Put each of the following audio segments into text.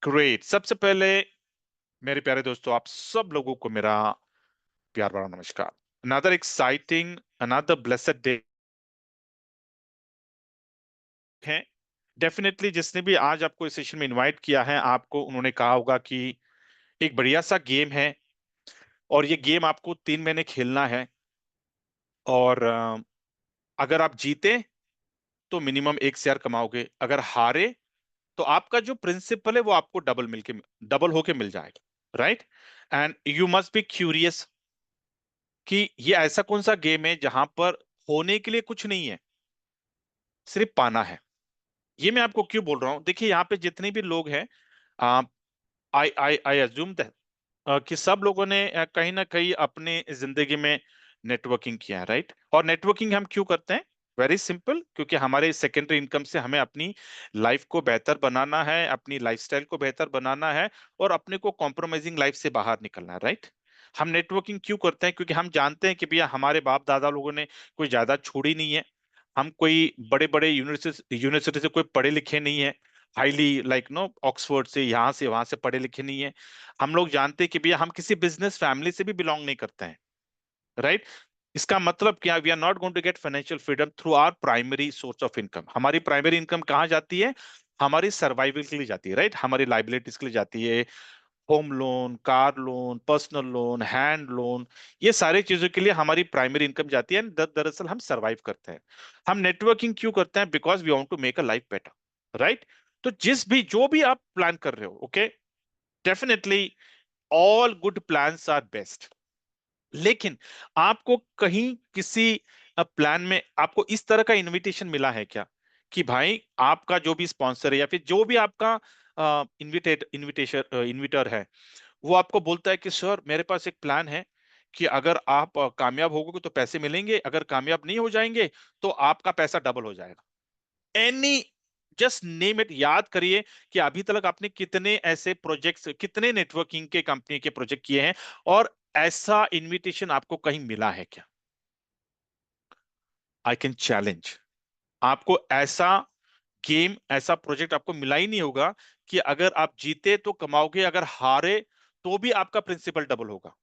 Great. सबसे पहले मेरे प्यारे दोस्तों, आप सब लोगों को मेरा प्यार भरा नमस्कार। Another exciting, another blessed day है। डेफिनेटली जिसने भी आज आपको इस सेशन में इनवाइट किया है, आपको उन्होंने कहा होगा कि एक बढ़िया सा गेम है और ये गेम आपको 3 महीने खेलना है। और अगर आप जीते तो मिनिमम 1 शेयर कमाओगे, अगर हारे तो आपका जो प्रिंसिपल है वो आपको डबल होके मिल जाएगा, right. And you must be curious कि ये ऐसा कौन सा गेम है जहां पर होने के लिए कुछ नहीं है, सिर्फ पाना है। ये मैं आपको क्यों बोल रहा हूं, देखिए यहाँ पे जितने भी लोग हैं, आई आई आई अज्यूम कि सब लोगों ने कहीं ना कहीं अपने जिंदगी में नेटवर्किंग किया है, राइट। और नेटवर्किंग हम क्यों करते हैं? वेरी सिंपल, क्योंकि हमारे सेकेंडरी इनकम से हमें अपनी लाइफ को बेहतर बनाना है, अपनी लाइफस्टाइल को बेहतर बनाना है और अपने को कॉम्प्रोमाइजिंग लाइफ से बाहर निकलना है, राइट। हम नेटवर्किंग क्यों करते हैं? क्योंकि हम जानते हैं कि भैया हमारे बाप दादा लोगों ने कोई ज्यादा छोड़ी नहीं है, हम कोई बड़े बड़े यूनिवर्सिटी से कोई पढ़े लिखे नहीं है, हाईली लाइक नो ऑक्सफोर्ड से यहाँ से वहां से पढ़े लिखे नहीं है। हम लोग जानते हैं कि भैया हम किसी बिजनेस फैमिली से भी बिलोंग नहीं करते हैं, राइट। इसका मतलब क्या? We are not going to get financial freedom through our primary source of income. हमारी प्राइमरी इनकम कहाँ जाती है? हमारी सर्वाइवल के लिए जाती है, राइट। हमारी लाइबिलिटीज के लिए जाती है, home loan, car loan, personal loan, hand loan, ये सारी चीजों के लिए हमारी प्राइमरी इनकम जाती है। दरअसल हम सरवाइव करते हैं। हम नेटवर्किंग क्यों करते हैं? Because we want to make a life better, right. तो जो भी आप प्लान कर रहे हो, okay, definitely all good plans are best. लेकिन आपको कहीं किसी प्लान में आपको इस तरह का इनविटेशन मिला है क्या कि भाई आपका जो भी स्पॉन्सर है या फिर जो भी आपका इन्विटर है, वो आपको बोलता है कि सर मेरे पास एक प्लान है कि अगर आप कामयाब होगे तो पैसे मिलेंगे, अगर कामयाब नहीं हो जाएंगे तो आपका पैसा डबल हो जाएगा। एनी, जस्ट नेम इट, याद करिए कि अभी तक आपने कितने ऐसे प्रोजेक्ट्स, कितने नेटवर्किंग के कंपनी के प्रोजेक्ट किए हैं और ऐसा इनविटेशन आपको कहीं मिला है क्या? आई कैन चैलेंज, आपको ऐसा गेम, ऐसा प्रोजेक्ट आपको मिला ही नहीं होगा कि अगर आप जीते तो कमाओगे, अगर हारे तो भी आपका प्रिंसिपल डबल होगा।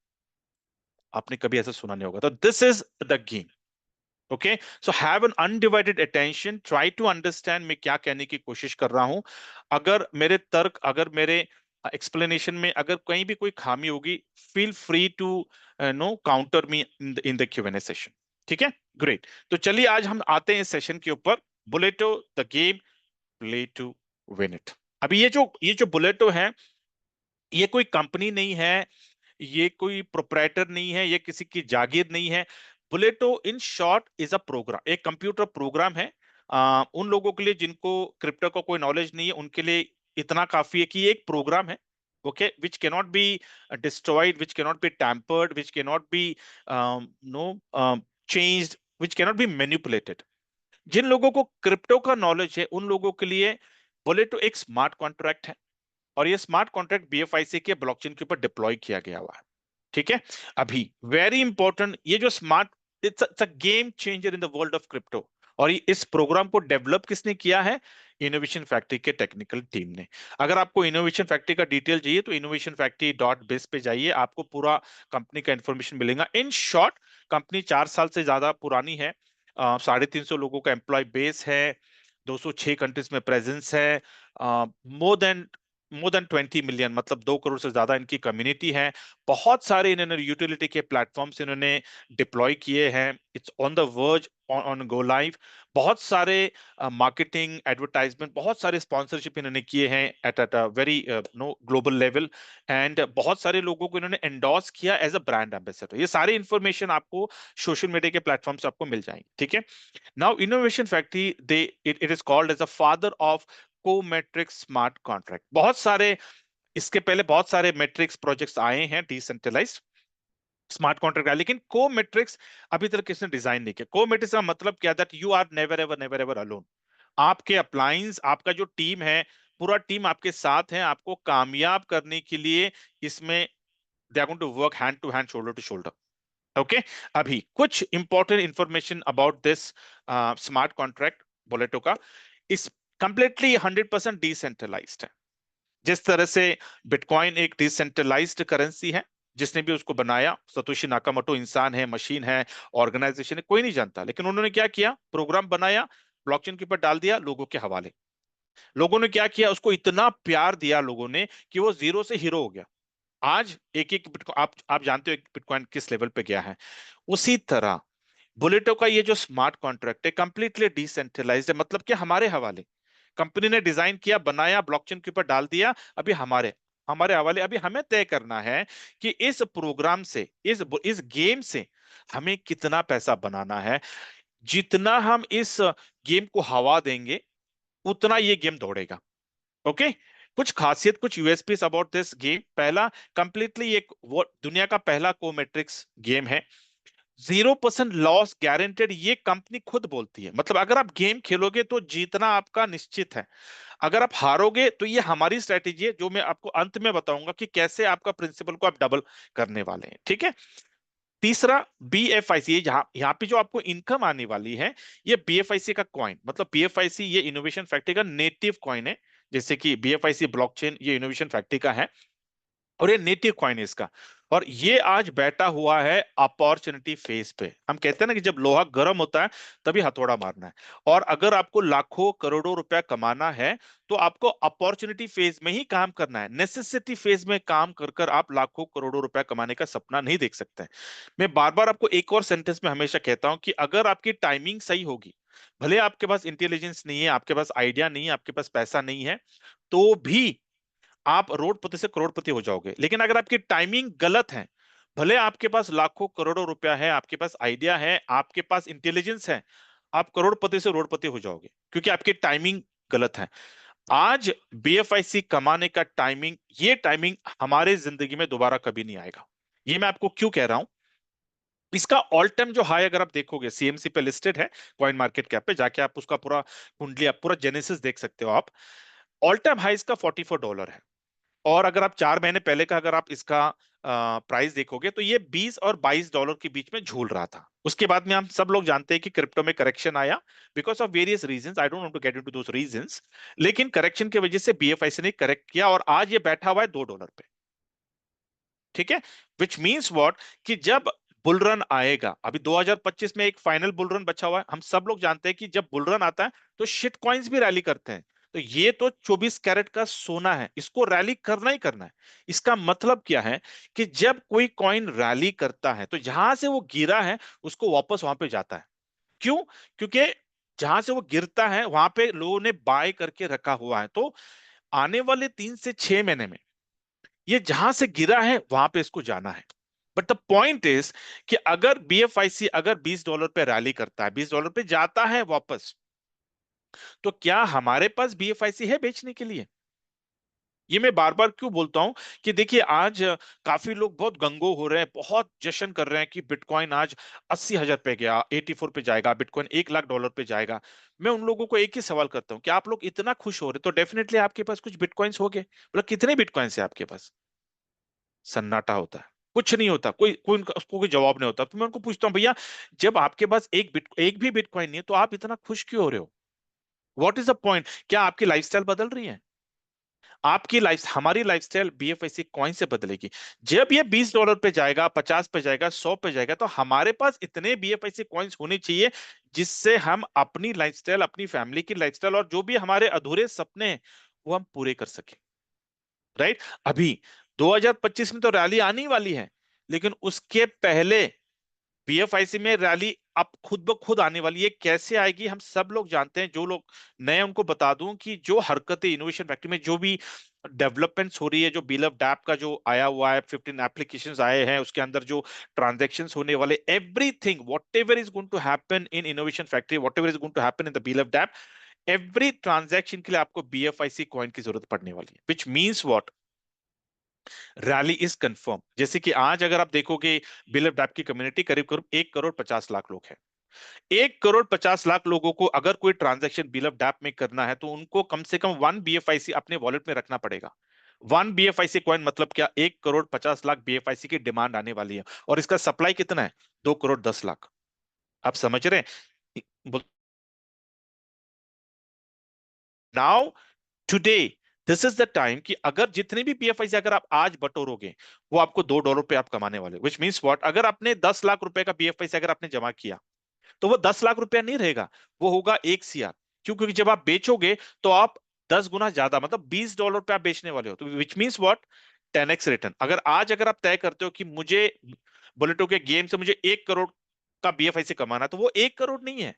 आपने कभी ऐसा सुना नहीं होगा। तो this is the game, okay. So have an undivided attention, try to understand मैं क्या कहने की कोशिश कर रहा हूं। अगर मेरे तर्क, अगर मेरे एक्सप्लेनेशन में अगर कहीं भी कोई खामी होगी, feel free to no counter me in the Q and A session. ठीक है, ग्रेट। तो चलिए आज हम आते हैं इस सेशन के ऊपर। बुलेटो the game, play to win it. अभी ये जो बुलेटो है, ये कोई कंपनी नहीं है, ये कोई प्रोप्राइटर नहीं है, ये किसी की जागीर नहीं है। बुलेटो in short is a program, एक कंप्यूटर प्रोग्राम है। उन लोगों के लिए जिनको क्रिप्टो का कोई नॉलेज नहीं है, उनके लिए इतना काफी है कि ये एक प्रोग्राम है, okay, which cannot be destroyed, which cannot be tampered, which cannot be no changed, which cannot be manipulated. जिन लोगों को क्रिप्टो का नॉलेज है उन लोगों के लिए बुलेटो एक स्मार्ट कॉन्ट्रैक्ट है और ये स्मार्ट कॉन्ट्रैक्ट बीएफआईसी के ब्लॉकचेन के ऊपर डिप्लॉय किया गया हुआ है। ठीक है। अभी वेरी इंपॉर्टेंट, ये जो smart, it's a game changer in the world of crypto. और इस प्रोग्राम को डेवलप किसने किया है? इनोवेशन फैक्ट्री के टेक्निकल टीम ने। अगर आपको इनोवेशन फैक्ट्री का डिटेल चाहिए तो इनोवेशन फैक्ट्री डॉट बिज पे जाइए, आपको पूरा कंपनी का इंफॉर्मेशन मिलेगा। इन शॉर्ट, कंपनी 4 साल से ज्यादा पुरानी है, 350 लोगों का एम्प्लॉय बेस है, 206 कंट्रीज में प्रेजेंस है, मोर देन 20 मिलियन, मतलब 2 करोड़ से ज्यादा इनकी कम्युनिटी है। बहुत सारे इन्होंने यूटिलिटी के प्लेटफॉर्म्स इन्होंने डिप्लॉय किए हैं। It's on the verge on go live. बहुत सारे मार्केटिंग, एडवर्टाइजमेंट, बहुत सारे स्पॉन्सरशिप इन्होंने किए हैं at at a very no global level. And बहुत सारे लोगों को इन्होंने एंडोर्स किया एज अ ब्रांड एम्बेसडर। ये सारी इंफॉर्मेशन आपको सोशल मीडिया के प्लेटफॉर्म से आपको मिल जाएंगे। ठीक है। Now innovation factory, they it is called as a father of कोमेट्रिक्स स्मार्ट कॉन्ट्रैक्ट। बहुत सारे, इसके पहले बहुत सारे मैट्रिक्स प्रोजेक्ट्स आए हैं डिसेंट्रलाइज्ड स्मार्ट कॉन्ट्रैक्ट है, लेकिन को मैट्रिक्स अभी तक किसने डिजाइन नहीं किया। को मैट्रिक्स का मतलब क्या? That you are never ever alone. आपके अप्लायंस, आपका जो टीम है, पूरा टीम आपके साथ है आपको कामयाब करने के लिए। इसमें they are going to work hand to hand, shoulder to shoulder, okay. अभी कुछ important information about this smart contract बुलेटो का। इस कंप्लीटली 100% डिसेंट्रलाइज्ड है। जिस तरह से बिटकॉइन एक डिसेंट्रलाइज्ड करेंसी है, जिसने भी उसको बनाया, सतोशी नाकामोटो इंसान है, मशीन है, ऑर्गेनाइजेशन है, कोई नहीं जानता, लेकिन उन्होंने क्या किया, प्रोग्राम बनाया, ब्लॉकचेन के ऊपर डाल दिया लोगों के हवाले। लोगों ने क्या किया, उसको इतना प्यार दिया लोगों ने कि वो जीरो से हीरो हो गया। आज एक एक बिटकॉइन, आप जानते हो एक बिटकॉइन किस लेवल पे गया है। उसी तरह बुलेटो का ये जो स्मार्ट कॉन्ट्रैक्ट है कंप्लीटली डिसेंट्रलाइज्ड है, मतलब कि हमारे हवाले। कंपनी ने डिजाइन किया, बनाया, ब्लॉकचेन के ऊपर डाल दिया, अभी हमारे हमारे हवाले। अभी हमें तय करना है कि इस प्रोग्राम से, इस गेम से हमें कितना पैसा बनाना है। जितना हम इस गेम को हवा देंगे, उतना ये गेम दौड़ेगा। ओके। कुछ खासियत, कुछ यूएसपीस अबाउट दिस गेम। पहला, कंप्लीटली एक वो दुनिया का पहला कोमेट्रिक्स गेम है। 0% लॉस गारंटेड, ये कंपनी खुद बोलती है। मतलब अगर आप गेम खेलोगे तो जीतना आपका निश्चित है। अगर आप हारोगे तो ये हमारी स्ट्रेटेजी है, जो मैं आपको अंत में बताऊंगा कि कैसे आपका प्रिंसिपल को आप डबल करने वाले हैं। ठीक है। तीसरा, बीएफआईसी, यहाँ यहाँ पे जो आपको इनकम आने वाली है, ये बीएफआईसी का कॉइन, मतलब बीएफआईसी ये इनोवेशन फैक्ट्री का नेटिव कॉइन है। जैसे कि बीएफआईसी ब्लॉकचेन ये इनोवेशन फैक्ट्री का है, और ये नेटिव कॉइन है इसका। और ये आज बैठा हुआ है अपॉर्चुनिटी फेज पे। हम कहते हैं ना कि जब लोहा गर्म होता है तभी हथौड़ा मारना है। और अगर आपको लाखों करोड़ों रुपया कमाना है, तो आपको अपॉर्चुनिटी फेज में ही काम करना है। नेसेसिटी फेज में काम कर कर आप लाखों करोड़ों रुपया कमाने का सपना नहीं देख सकते। मैं बार बार आपको एक और सेंटेंस में हमेशा कहता हूं कि अगर आपकी टाइमिंग सही होगी, भले आपके पास इंटेलिजेंस नहीं है, आपके पास आइडिया नहीं है, आपके पास पैसा नहीं है, तो भी आप रोडपति से करोड़पति हो जाओगे। लेकिन अगर आपकी टाइमिंग गलत है, भले आपके पास लाखों करोड़ों रुपया है, आपके पास आइडिया है, आपके पास इंटेलिजेंस है, आप करोड़पति से रोडपति हो जाओगे, क्योंकि आपकी टाइमिंग गलत है। आज बीएफआईसी कमाने का टाइमिंग, ये टाइमिंग हमारे जिंदगी में दोबारा कभी नहीं आएगा। ये मैं आपको क्यों कह रहा हूं। इसका ऑल टाइम जो हाई अगर आप देखोगे, सीएमसी पे लिस्टेड है, कॉइन मार्केट कैप पे जाके आप उसका पूरा कुंडली, आप पूरा जेनेसिस देख सकते हो आप। ऑल टाइम हाई इसका $44 है। और अगर आप 4 महीने पहले का अगर आप इसका प्राइस देखोगे, तो ये $20 और $22 के बीच में झूल रहा था। उसके बाद में हम सब लोग जानते हैं कि क्रिप्टो में करेक्शन आया, because of various reasons, I don't want to get into those reasons. लेकिन करेक्शन की वजह से बीएफआईसी ने करेक्ट किया, और आज ये बैठा हुआ है $2 पे। ठीक है। विच मीन्स व्हाट, कि जब बुल रन आएगा, अभी 2025 में एक फाइनल बुल रन बचा हुआ है। हम सब लोग जानते हैं कि जब बुल रन आता है तो शिट कॉइन्स भी रैली करते हैं। तो ये तो 24 कैरेट का सोना है, इसको रैली करना ही करना है। इसका मतलब क्या है, कि जब कोई कॉइन रैली करता है तो जहां से वो गिरा है उसको वापस वहां पे जाता है। क्यों? क्योंकि जहां से वो गिरता है वहां पे लोगों ने बाय करके रखा हुआ है। तो आने वाले 3 से 6 महीने में ये जहां से गिरा है वहां पे इसको जाना है। बट द पॉइंट इज कि अगर बीएफआईसी अगर $20 पे रैली करता है, $20 पे जाता है वापस, तो क्या हमारे पास बीएफआईसी है बेचने के लिए? ये मैं बार बार क्यों बोलता हूं, कि देखिए आज काफी लोग बहुत गंगो हो रहे हैं, बहुत जश्न कर रहे हैं कि बिटकॉइन आज 80,000 पे गया, 84 पे जाएगा, बिटकॉइन $1,00,000 पे जाएगा। मैं उन लोगों को एक ही सवाल करता हूं कि आप लोग इतना खुश हो रहे तो डेफिनेटली आपके पास कुछ बिटकॉइंस हो गए। मतलब कितने बिटकॉइंस है आपके पास? सन्नाटा होता है, कुछ नहीं होता, उसको कोई जवाब नहीं होता। तो मैं उनको पूछता हूँ, भैया जब आपके पास एक भी बिटकॉइन नहीं है तो आप इतना खुश क्यों हो रहे हो? What is the point? क्या आपकी लाइफस्टाइल बदल रही है? आपकी लाइफ, हमारी लाइफस्टाइल बीएफआईसी कॉइन से बदलेगी। जब ये $20 पे जाएगा, 50 पे जाएगा, 100 पे जाएगा, तो हमारे पास इतने बीएफआईसी कॉइन्स होने चाहिए जिससे हम अपनी लाइफस्टाइल, अपनी फैमिली की लाइफस्टाइल, और जो भी हमारे अधूरे सपने हैं वो हम पूरे कर सके। राइट। अभी 2025 में तो रैली आने वाली है, लेकिन उसके पहले बीएफआईसी में रैली अब खुद ब खुद आने वाली है। कैसे आएगी हम सब लोग जानते हैं। जो लोग नए उनको बता दूं कि जो हरकतें इनोवेशन फैक्ट्री में जो भी डेवलपमेंट्स हो रही है, जो बिलव डैप का जो आया हुआ है, 15 एप्लीकेशंस आए हैं, उसके अंदर जो ट्रांजैक्शंस होने वाले, everything whatever is going to happen in innovation factory, whatever is going to happen in the BLV dapp, every transaction के लिए आपको बीएफआईसी कॉइन की जरूरत पड़ने वाली है। Which means what, rally is confirm. जैसे कि आज अगर आप देखोगे, बिल ऑफ डैप की कम्युनिटी करीब करीब 1,50,00,000 लोग हैं। 1,50,00,000 लोगों को अगर कोई ट्रांजैक्शन बिल ऑफ डैप में करना है, तो उनको कम से कम 1 बीएफआईसी अपने वॉलेट में रखना पड़ेगा। 1 बीएफआईसी कॉइन मतलब क्या, 1,50,00,000 बीएफआईसी की डिमांड आने वाली है। और इसका सप्लाई कितना है? 2,10,00,000। आप समझ रहे हैं? Now, today this is the time कि अगर जितने भी पीएफआई से अगर आप आज बटोरोगे, वो आपको $2 पे आप कमाने वाले, विच मीन्स व्हाट, अगर आपने 10 लाख रुपए का पीएफआई से अगर आपने जमा किया, तो वो 10 लाख रुपया नहीं रहेगा, वो होगा 1 CR। क्यों? क्योंकि जब आप बेचोगे तो आप 10 गुना ज्यादा, मतलब $20 पे आप बेचने वाले हो, तो विच मीन्स व्हाट, 10x रिटर्न। अगर आज अगर आप तय करते हो कि मुझे बुलेटो के गेम से मुझे 1 करोड़ का बीएफआई से कमाना, तो वो 1 करोड़ नहीं है,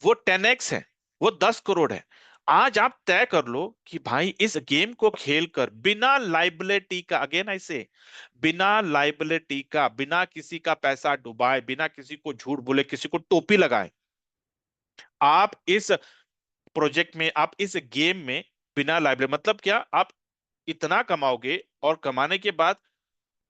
वो 10x है, वो 10 करोड़ है। आज आप तय कर लो कि भाई इस गेम को खेलकर बिना लाइबिलिटी का, अगेन आई से, बिना लाइबिलिटी का, बिना किसी का पैसा डुबाए, बिना किसी को झूठ बोले, किसी को टोपी लगाए, आप इस प्रोजेक्ट में, आप इस गेम में बिना लाइबिलिटी, मतलब क्या, आप इतना कमाओगे और कमाने के बाद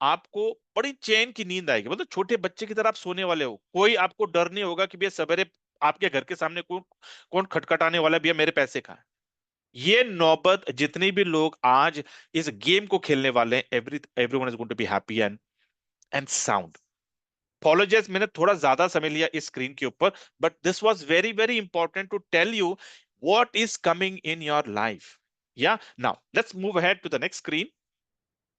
आपको बड़ी चैन की नींद आएगी, मतलब छोटे बच्चे की तरह आप सोने वाले हो, कोई आपको डर नहीं होगा कि भैया सवेरे आपके घर के सामने कौन कौन खटखटाने वाला है, भैया मेरे पैसे कहाँ है। ये नौबत जितने भी लोग आज इस गेम को खेलने वाले हैं, everyone is going to be happy and sound. Apologize, मैंने थोड़ा ज्यादा समय लिया इस स्क्रीन के ऊपर, but this was very very important to tell you what is coming in your life. Yeah now let's move ahead to the next screen.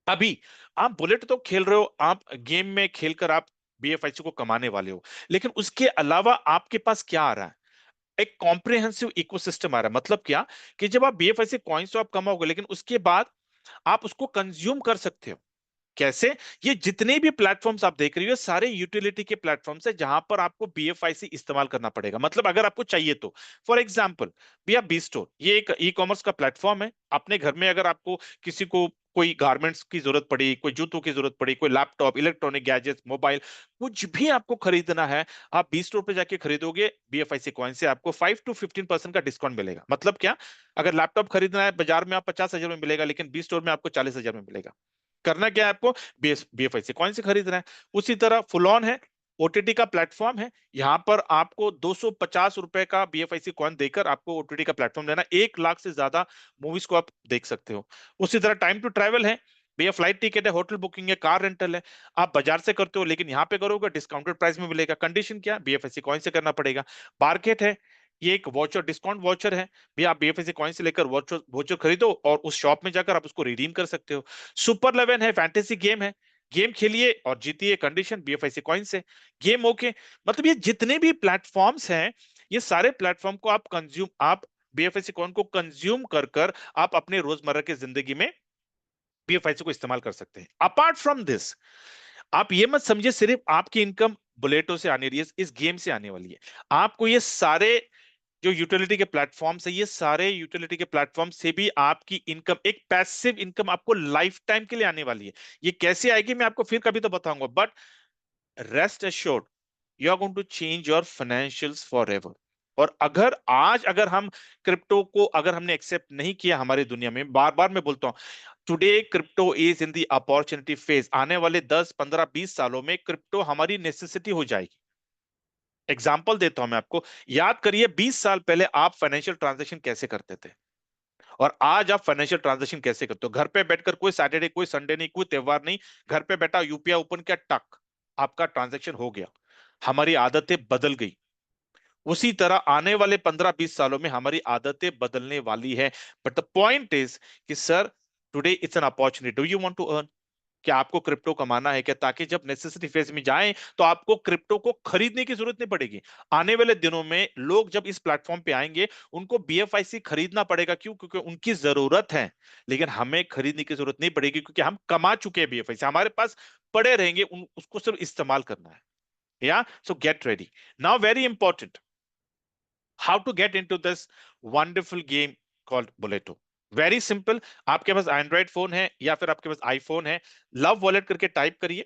अभी आप बुलेट तो खेल रहे हो, आप गेम में खेलकर आप बीएफआईसी को कमाने वाले हो, लेकिन उसके अलावा आपके पास क्या आ रहा है? एक कॉम्प्रिहेंसिव इकोसिस्टम आ रहा है। मतलब क्या, कि जब आप बीएफआईसी कॉइन्स तो आप कमाओगे, लेकिन उसके बाद आप उसको कंज्यूम कर सकते हो। कैसे? ये जितने भी प्लेटफॉर्म्स आप देख रही हो, सारे यूटिलिटी के प्लेटफॉर्म्स है जहां पर आपको बीएफआईसी इस्तेमाल करना पड़ेगा। मतलब अगर आपको चाहिए तो, फॉर एग्जांपल, भैया बी स्टोर, ये एक ई कॉमर्स का प्लेटफॉर्म है। अपने घर में अगर आपको किसी को कोई गारमेंट्स की जरूरत पड़ी, कोई जूतों की जरूरत पड़ी, कोई लैपटॉप, इलेक्ट्रॉनिक गैजेट्स, मोबाइल, कुछ भी आपको खरीदना है, आप बी स्टोर पे जाके खरीदोगे, बीएफआईसी कॉइन से आपको 5 to 15% का डिस्काउंट मिलेगा। मतलब क्या, अगर लैपटॉप खरीदना है बाजार में आप 50,000 में मिलेगा, लेकिन बी स्टोर में आपको 40,000 में मिलेगा। करना क्या है आपको, बीएफआईसी कॉइन से खरीदना है। उसी तरह फुल ऑन है, ओटीटी का प्लेटफॉर्म है, यहां पर आपको ₹250 का बीएफआईसी कॉइन देकर आपको ओटीटी का प्लेटफॉर्म लेना, 1 लाख से ज्यादा मूवीज को आप देख सकते हो। उसी तरह टाइम टू ट्रैवल है, भैया फ्लाइट टिकट है, होटल बुकिंग है, कार रेंटल है, आप बाजार से करते हो, लेकिन यहाँ पे करोगे डिस्काउंटेड प्राइस में मिलेगा। कंडीशन क्या, बीएफआईसी कॉइन से करना पड़ेगा। मार्केट है, ये एक वॉचर, डिस्काउंट वॉचर है, भैया आप बीएफआईसी कॉइन से लेकर वॉचर वॉचर खरीदो और उस शॉप में जाकर आप उसको रिडीम कर सकते हो। सुपर 11 है, फैंटेसी गेम है, गेम खेलिए और जीतिए, कंडीशन बीएफआईसी कॉइन से, गेम ओके। मतलब ये जितने भी प्लेटफॉर्म्स हैं, ये सारे प्लेटफॉर्म को आप बीएफआईसी कॉइन को कंज्यूम कर कर आप अपने रोजमर्रा की जिंदगी में बीएफआईसी को इस्तेमाल कर सकते हैं। अपार्ट फ्रॉम दिस, आप ये मत समझिए सिर्फ आपकी इनकम बुलेटो से आने रही है, इस गेम से आने वाली है। आपको ये सारे जो यूटिलिटी के प्लेटफॉर्म्स है, ये सारे यूटिलिटी के प्लेटफॉर्म से भी आपकी इनकम, एक पैसिव इनकम आपको लाइफ टाइम के लिए आने वाली है। ये कैसे आएगी मैं आपको फिर कभी तो बताऊंगा, but rest assured, you are going to change your financials forever एवर। और अगर आज अगर हम क्रिप्टो को अगर हमने एक्सेप्ट नहीं किया हमारी दुनिया में, बार बार मैं बोलता हूं, today crypto is in the opportunity phase. आने वाले 10 15 20 सालों में क्रिप्टो हमारी नेसेसिटी हो जाएगी। एग्जाम्पल देता हूं मैं आपको, याद करिए 20 साल पहले आप फाइनेंशियल ट्रांजेक्शन कैसे करते थे, और आज आप फाइनेंशियल ट्रांजेक्शन कैसे करते हो। घर पे बैठकर, कोई सैटरडे कोई संडे नहीं, कोई त्योहार नहीं, घर पे बैठा यूपीआई ओपन किया, टक, आपका ट्रांजेक्शन हो गया। हमारी आदतें बदल गई। उसी तरह आने वाले 15 20 सालों में हमारी आदतें बदलने वाली है। बट द पॉइंट इज कि sir, today it's an opportunity, do you want to earn? क्या आपको क्रिप्टो कमाना है क्या, ताकि जब नेसेसिटी फेज में जाएं तो आपको क्रिप्टो को खरीदने की जरूरत नहीं पड़ेगी। आने वाले दिनों में लोग जब इस प्लेटफॉर्म पे आएंगे, उनको बीएफआईसी खरीदना पड़ेगा। क्यों? क्योंकि उनकी जरूरत है, लेकिन हमें खरीदने की जरूरत नहीं पड़ेगी, क्योंकि हम कमा चुके हैं बीएफआईसी, हमारे पास पड़े रहेंगे, उसको सिर्फ इस्तेमाल करना है। Yeah so get ready now, very important, how to get into this wonderful game called Bulleto. Very simple, आपके पास एंड्रॉइड फोन है या फिर आपके पास आईफोन है, लव वॉलेट करके टाइप करिए।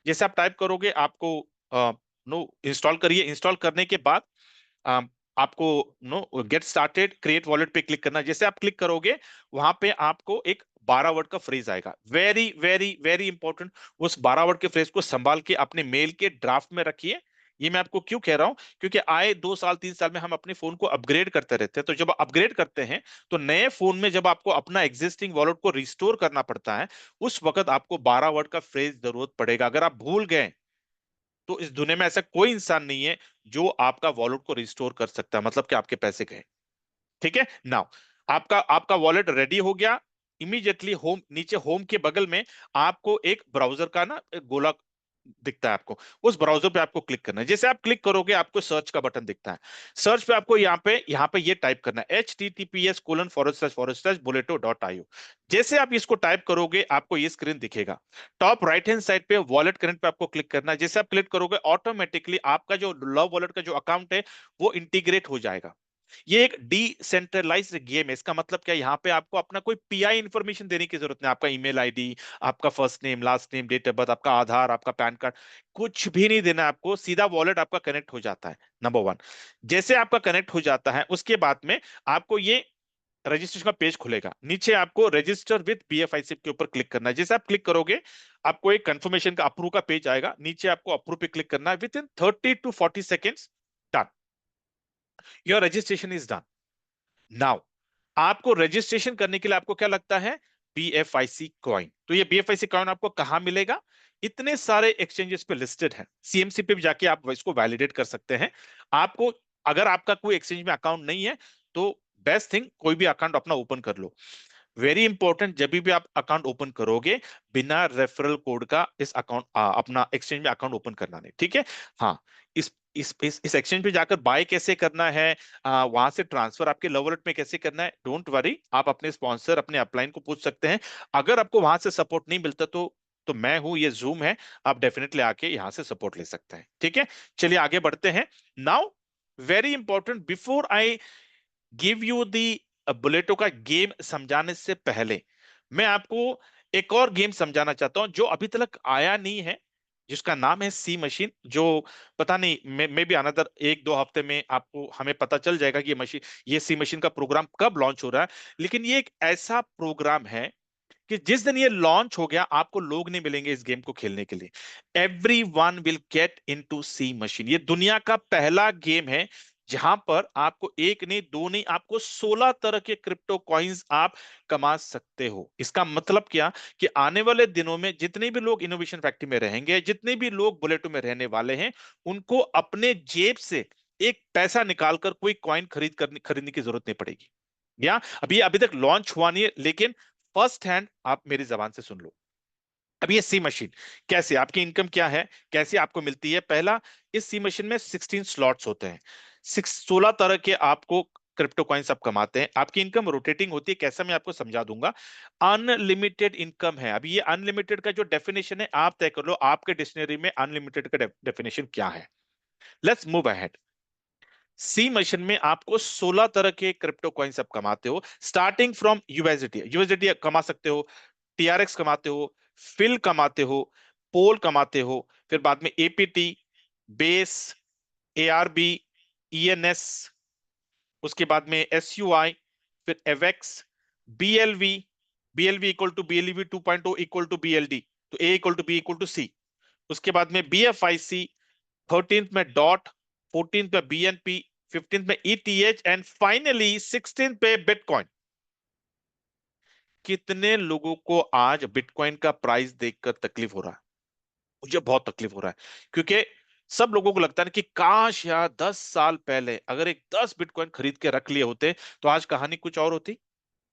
जैसे आप टाइप करोगे, आपको नो इंस्टॉल करिए। इंस्टॉल करने के बाद अ, आपको know get started create wallet पे क्लिक करना है। जैसे आप क्लिक करोगे, वहां पे आपको एक 12 वर्ड का फ्रेज आएगा, वेरी वेरी वेरी इंपॉर्टेंट। उस 12 वर्ड के फ्रेज को संभाल के अपने मेल के ड्राफ्ट में रखिए। ये मैं आपको क्यों कह रहा हूं, क्योंकि आए 2 साल 3 साल में हम अपने फोन को अपग्रेड करते रहते हैं। तो जब अपग्रेड करते हैं, तो नए फोन में जब आपको अपना एग्जिस्टिंग वॉलेट को रिस्टोर करना पड़ता है, उस वक्त आपको 12 वर्ड का फ्रेज जरूरत पड़ेगा। अगर आप भूल गए, तो इस दुनिया में ऐसा कोई इंसान नहीं है जो आपका वॉलेट को रिस्टोर कर सकता है, मतलब कि आपके पैसे गए। ठीक है नाउ, आपका आपका वॉलेट रेडी हो गया, इमीडिएटली होम, नीचे होम के बगल में आपको एक ब्राउजर का ना एक गोला दिखता है आपको, उस ब्राउजर पे आपको क्लिक करना है। जैसे आप क्लिक करोगे आपको सर्च का बटन दिखता है। सर्च पे आपको यहाँ पे ये टाइप करना है https://boleto.io। जैसे आप इसको टाइप करोगे आपको ये स्क्रीन दिखेगा। टॉप राइट हैंड साइड पे वॉलेट कनेक्ट पे आपको क्लिक करना है। जैसे आप क्लिक करोगे ऑटोमेटिकली आपका जो लव वॉलेट का जो अकाउंट है वो इंटीग्रेट हो जाएगा। ये एक डिसेंट्रलाइज्ड गेम है। इसका मतलब क्या है, यहाँ पे आपको अपना कोई पीआई इंफॉर्मेशन देने की जरूरत नहीं। आपका ईमेल आईडी, आपका first name, last name, date of birth, आपका आधार, आपका पैन कार्ड, कुछ भी नहीं देना है आपको। सीधा वॉलेट आपका कनेक्ट हो जाता है, नंबर वन। जैसे आपका कनेक्ट हो जाता है उसके बाद में आपको ये रजिस्ट्रेशन का पेज खुलेगा। नीचे आपको रजिस्टर विद बीएफआईसी के ऊपर क्लिक करना है। जैसे आप क्लिक करोगे आपको एक कंफर्मेशन का अप्रूव का पेज आएगा। नीचे आपको अप्रूव पे क्लिक करना है। With in 30 to 40 seconds, done, your registration is done. Now आपको रजिस्ट्रेशन करने के लिए आपको क्या लगता है, बीएफआईसी कॉइन। तो ये बीएफआईसी कॉइन आपको कहां मिलेगा, इतने सारे एक्सचेंजेस पे लिस्टेड है। सीएमसी पे भी जाके आप इसको वैलिडेट कर सकते हैं। आपको, अगर आपका कोई एक्सचेंज में अकाउंट नहीं है तो बेस्ट थिंग कोई भी अकाउंट अपना ओपन कर लो। वेरी इंपॉर्टेंट, जब भी आप अकाउंट ओपन करोगे बिना रेफरल कोड का इस अकाउंट अपना एक्सचेंज में अकाउंट ओपन करना नहीं, ठीक है। हाँ, इस एक्सचेंज पे जाकर बाय कैसे करना है, वहां से ट्रांसफर आपके वॉलेट में कैसे करना है, डोंट वरी, आप अपने स्पॉन्सर अपने अपलाइन को पूछ सकते हैं। अगर आपको वहां से सपोर्ट नहीं मिलता तो मैं हूं, ये जूम है, आप डेफिनेटली आके यहां से सपोर्ट ले सकते हैं, ठीक है। चलिए आगे बढ़ते हैं। Now very important, before I give you the Bulleto का गेम समझाने से पहले मैं आपको एक और गेम समझाना चाहता हूं जो अभी तक आया नहीं है, जिसका नाम है सी मशीन। जो पता नहीं, मे भी अनदर 1-2 हफ्ते में आपको हमें पता चल जाएगा कि ये मशीन, ये सी मशीन का प्रोग्राम कब लॉन्च हो रहा है। लेकिन ये एक ऐसा प्रोग्राम है कि जिस दिन ये लॉन्च हो गया आपको लोग नहीं मिलेंगे इस गेम को खेलने के लिए। Everyone will get into C machine. ये दुनिया का पहला गेम है जहां पर आपको एक नहीं दो नहीं, आपको 16 तरह के क्रिप्टो कॉइन्स आप कमा सकते हो। इसका मतलब क्या, कि आने वाले दिनों में जितने भी लोग इनोवेशन फैक्ट्री में रहेंगे, जितने भी लोग बुलेटो में रहने वाले हैं, उनको अपने जेब से एक पैसा निकालकर कोई कॉइन खरीदने की जरूरत नहीं पड़ेगी। या अभी तक लॉन्च हुआ नहीं है, लेकिन फर्स्ट हैंड आप मेरी जबान से सुन लो। अब ये सी मशीन कैसे, आपकी इनकम क्या है, कैसे आपको मिलती है। पहला, इस सी मशीन में 16 स्लॉट्स होते हैं, 16 तरह के आपको क्रिप्टो कॉइन्स आप कमाते हैं। आपकी इनकम रोटेटिंग होती है, कैसा मैं आपको समझा दूंगा। अनलिमिटेड इनकम है। अभी ये अनलिमिटेड का जो डेफिनेशन है आप तय कर लो, आपके डिक्शनरी में अनलिमिटेड का डेफिनेशन क्या है। Let's move ahead. C machine में आपको 16 तरह के क्रिप्टो कॉइन्स आप कमाते हो, स्टार्टिंग फ्रॉम यूएसडीटी। यूएसडीटी कमा सकते हो, टीआरएक्स कमाते हो, फिल कमाते हो, पोल कमाते हो, फिर बाद में एपीटी, बेस, एआरबी, ईएनएस, उसके बाद में एसयूआई, फिर AVAX, BLV. BLV equal to BLV 2.0 equal to BLD, तो A equal to B equal to C. उसके बाद में बीएफआईसी, 13th में डॉट, 14th में बीएनपी, 15th में ईटीएच एंड फाइनली 16th पे बिटकॉइन। कितने लोगों को आज बिटकॉइन का प्राइस देखकर तकलीफ हो रहा है, मुझे बहुत तकलीफ हो रहा है। क्योंकि सब लोगों को लगता है कि काश यार 10 साल पहले अगर एक 10 बिटकॉइन खरीद के रख लिए होते तो आज कहानी कुछ और होती।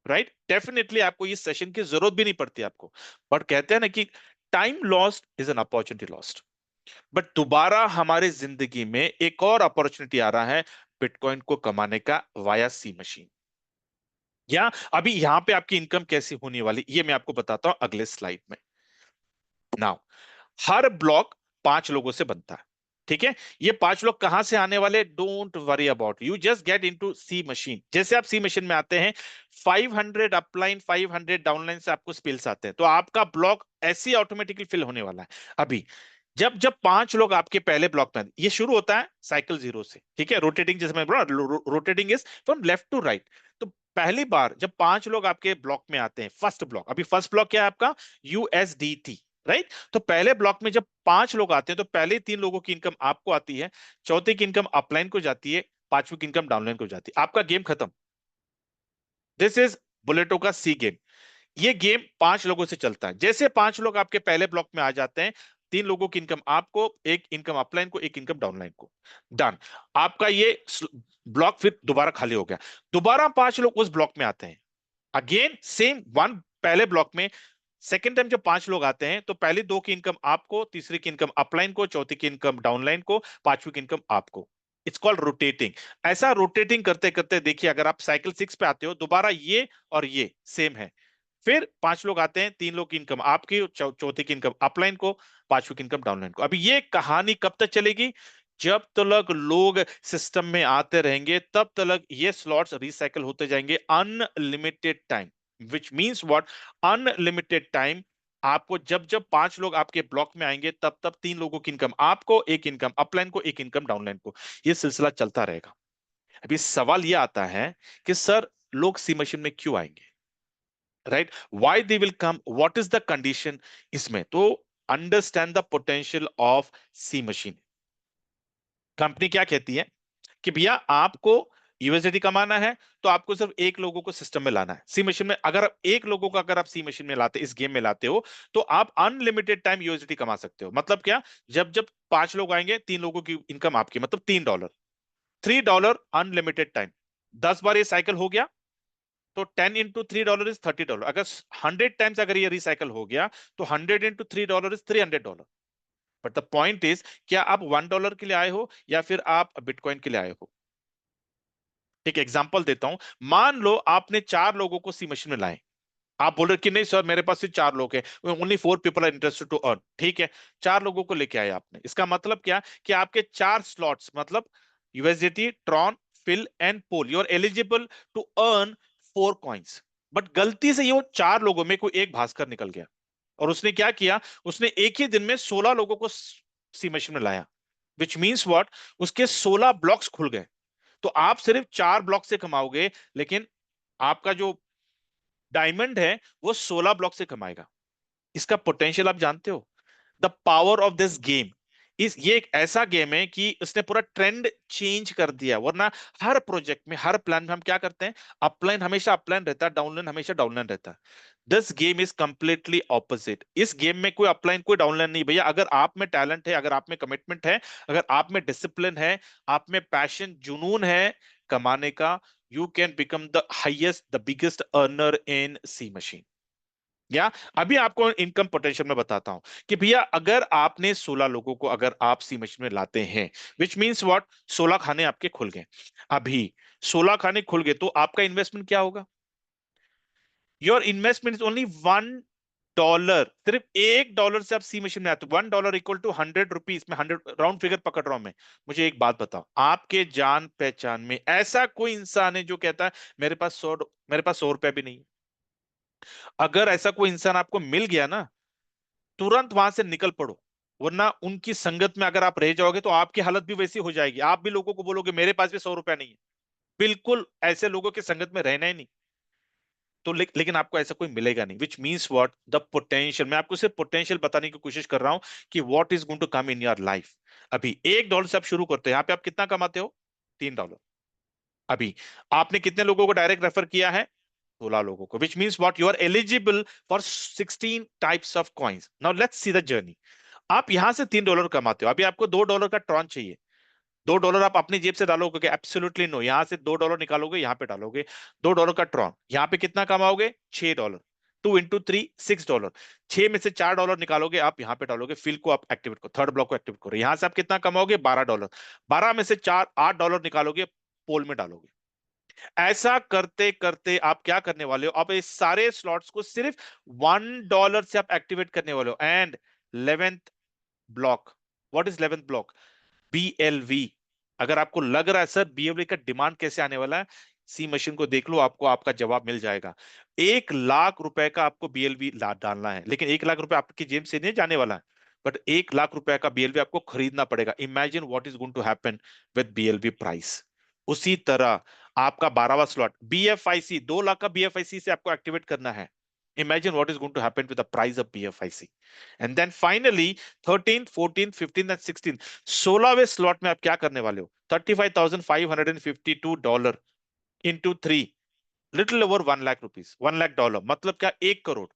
राइट, डेफिनेटली आपको इस सेशन की जरूरत भी नहीं पड़ती आपको। बट कहते हैं ना कि time lost is an opportunity lost. But दोबारा हमारे जिंदगी में एक और अपॉर्चुनिटी आ रहा है बिटकॉइन को कमाने का, वाया सी मशीन। या अभी यहां पे आपकी इनकम कैसी होने वाली ये मैं आपको बताता हूं अगले स्लाइड में। नाउ, हर ब्लॉक 5 लोगों से बनता है, ठीक है। ये 5 लोग कहां से आने वाले, don't worry about, you just get into C machine. जैसे आप सी मशीन में आते हैं, 500 अपलाइन 500 डाउनलाइन से आपको स्पिल्स आते हैं, तो आपका ब्लॉक ऐसे ऑटोमेटिकली फिल होने वाला है। अभी जब जब 5 लोग आपके पहले ब्लॉक में, ये शुरू होता है साइकिल 0 से, ठीक है। रोटेटिंग, जैसे मैं बोला, rotating is from left to right. तो पहली बार जब 5 लोग आपके ब्लॉक में आते हैं, फर्स्ट ब्लॉक, अभी फर्स्ट ब्लॉक क्या है आपका, यूएसडीटी, राइट। तो पहले ब्लॉक में जब 5 लोग आते हैं तो पहले 3 लोगों की इनकम आपको आती है, चौथे की इनकम अपलाइन को जाती है, पांचवी की इनकम डाउनलाइन को जाती है, आपका गेम खत्म। दिस इज बुलेटो का सी गेम। ये गेम 5 लोगों से चलता है। जैसे 5 लोग आपके पहले ब्लॉक में आ जाते हैं, 3 लोगों की इनकम आपको, एक इनकम अपलाइन को, एक इनकम डाउनलाइन को, डन। आपका ये ब्लॉक फिर दोबारा खाली हो गया, दोबारा 5 लोग उस ब्लॉक में आते हैं, अगेन सेम वन पहले ब्लॉक में। सेकेंड टाइम जब 5 लोग आते हैं तो पहली 2 की इनकम आपको, तीसरी की इनकम अपलाइन को, चौथी की इनकम डाउनलाइन को, पांचवी की इनकम आपको। It's called rotating. ऐसा रोटेटिंग करते करते देखिए, अगर आप साइकिल 6 पे आते हो, दोबारा ये और ये सेम है, फिर 5 लोग आते हैं, 3 लोग की इनकम आपकी, चौथी की इनकम अपलाइन को, पांचवी की इनकम डाउनलाइन को। अभी ये कहानी कब तक चलेगी? जब तक लोग सिस्टम में आते रहेंगे तब तक ये स्लॉट्स रिसाइकल होते जाएंगे unlimited time. Which means what? Unlimited time. आपको जब जब 5 लोग आपके ब्लॉक में आएंगे तब तब 3 लोगों की इनकम आपको, एक इनकम अपलाइन को, एक इनकम डाउनलाइन को, ये सिलसिला चलता रहेगा। अभी सवाल ये आता है कि सर लोग सी मशीन में क्यों आएंगे, right? Why they will come, what is the condition? इसमें तो understand the potential of C machine. Company क्या कहती है कि भैया आपको यूएसडी कमाना है तो आपको सिर्फ एक लोगों को सिस्टम में लाना है सी मशीन में। अगर आप एक लोगों को अगर आप सी मशीन में लाते, इस गेम में लाते हो, तो आप अनलिमिटेड टाइम यूएसडी कमा सकते हो। मतलब क्या? जब जब 5 लोग आएंगे, 3 लोगों की इनकम आपकी, मतलब $3, $3 अनलिमिटेड टाइम। 10 बार ये साइकिल हो गया तो 10 into $3 इज $30। अगर 100 टाइम्स अगर ये रिसाइकल हो गया तो 100 into $3 is $300। But the point is, क्या आप $1 के लिए आए हो या फिर आप बिटकॉइन के लिए आए हो? एक एग्जांपल देता हूं। मान लो आपने 4 लोगों को सी मशीन में लाए, आप बोल रहे कि नहीं सर मेरे पास सिर्फ 4 लोग हैं, only 4 people are interested to earn. ठीक है, 4 लोगों को लेके आए आपने, इसका मतलब क्या कि आपके 4 स्लॉट्स, मतलब USDT, Tron, fil and pol, you are eligible to earn 4 coins. But गलती से ये वो 4 लोगों में कोई एक भास्कर निकल गया, और उसने क्या किया, उसने एक ही दिन में 16 लोगों को सी मशीन में लाया। विच मीन्स व्हाट? उसके 16 ब्लॉक्स खुल गए। तो आप सिर्फ 4 ब्लॉक से कमाओगे, लेकिन आपका जो डायमंड है वो 16 ब्लॉक से कमाएगा। इसका पोटेंशियल आप जानते हो? The power of this game इस, ये एक ऐसा गेम है कि उसने पूरा ट्रेंड चेंज कर दिया। वरना हर प्रोजेक्ट में, हर प्लान में हम क्या करते हैं, अपलाइन हमेशा अपलाइन रहता है, डाउनलाइन हमेशा डाउनलाइन रहता है। This game is completely opposite. इस गेम में कोई अपलाइन कोई डाउनलाइन नहीं भैया। अगर आप में टैलेंट है, अगर आप में कमिटमेंट है, अगर आप में डिसिप्लिन है, आप में पैशन, जुनून है कमाने का, you can become the highest, the biggest earner in C machine. या अभी आपको इनकम पोटेंशियल में बताता हूं कि भैया अगर आपने 16 लोगों को अगर आप सी मशीन में लाते हैं, विच मींस व्हाट? 16 खाने आपके खुल गए। अभी 16 खाने खुल गए तो आपका इन्वेस्टमेंट क्या होगा? Your investment is only $1। सिर्फ $1 से आप सी मशीन में आते हो। $1 इक्वल टू ₹100। मैं 100 राउंड फिगर पकड़ रहा हूं मैं। मुझे एक बात बताओ, आपके जान पहचान में ऐसा कोई इंसान है जो कहता है मेरे पास 100 रुपया भी नहीं है? अगर ऐसा कोई इंसान आपको मिल गया ना, तुरंत वहां से निकल पड़ो। वरना उनकी संगत में अगर आप रह जाओगे तो आपकी हालत भी वैसी हो जाएगी, आप भी लोगों को बोलोगे मेरे पास भी 100 रुपया नहीं है। बिल्कुल ऐसे लोगों की संगत में रहना ही नहीं। तो लेकिन आपको ऐसा कोई मिलेगा नहीं। विच मीन्स व्हाट? The potential. मैं आपको सिर्फ पोटेंशियल बताने की कोशिश कर रहा हूं कि what is going to come in your life. अभी $1 से आप शुरू करते हो, यहाँ पे आप कितना कमाते हो? $3। अभी आपने कितने लोगों को डायरेक्ट रेफर किया है? 16 लोगों को। Which means what? You are eligible for 16 types of coins. Now let's see the journey. आप यहां से $3 कमाते हो, अभी आपको $2 का ट्रॉन चाहिए। $2 आप अपनी जेब से डालोगे? Absolutely no. यहां से $2 निकालोगे, यहां पे डालोगे। $2 का ट्रॉन, यहां पे कितना कमाओगे? $6। 2 into 3, $6। 6 में से $4 निकालोगे, आप यहां पे डालोगे, फिल को आप एक्टिवेट करो, थर्ड ब्लॉक को एक्टिवेट करो। यहां से आप कितना कमाओगे? $12। 12 में से 4 $8 निकालोगे, पोल में डालोगे। ऐसा करते करते आप क्या करने वाले हो, आप इस सारे स्लॉट्स को सिर्फ $1 से आप एक्टिवेट करने वाले हो। And 11th block, what is 11th block? BLV. अगर आपको लग रहा है सर बीएलवी का डिमांड कैसे आने वाला है, सी मशीन को देख लो, आपको आपका जवाब मिल जाएगा। $1 लाख का आपको बीएलवी डालना है, लेकिन $1 लाख आपकी जेब से नहीं जाने वाला है, बट $1 लाख का बीएलवी आपको खरीदना पड़ेगा। Imagine what is going to happen with BLV price. उसी तरह आपका 12वां स्लॉट बीएफआईसी, 2 लाख का बीएफआईसी से आपको एक्टिवेट करना है। Imagine what is going to happen with the price of BFIC. And then finally 13th, 14th, 15th and 16th, 16वें स्लॉट में आप क्या करने वाले हो? $35,552 into 3, little over 1 lakh rupees, $1 lakh, मतलब क्या? 1 करोड़।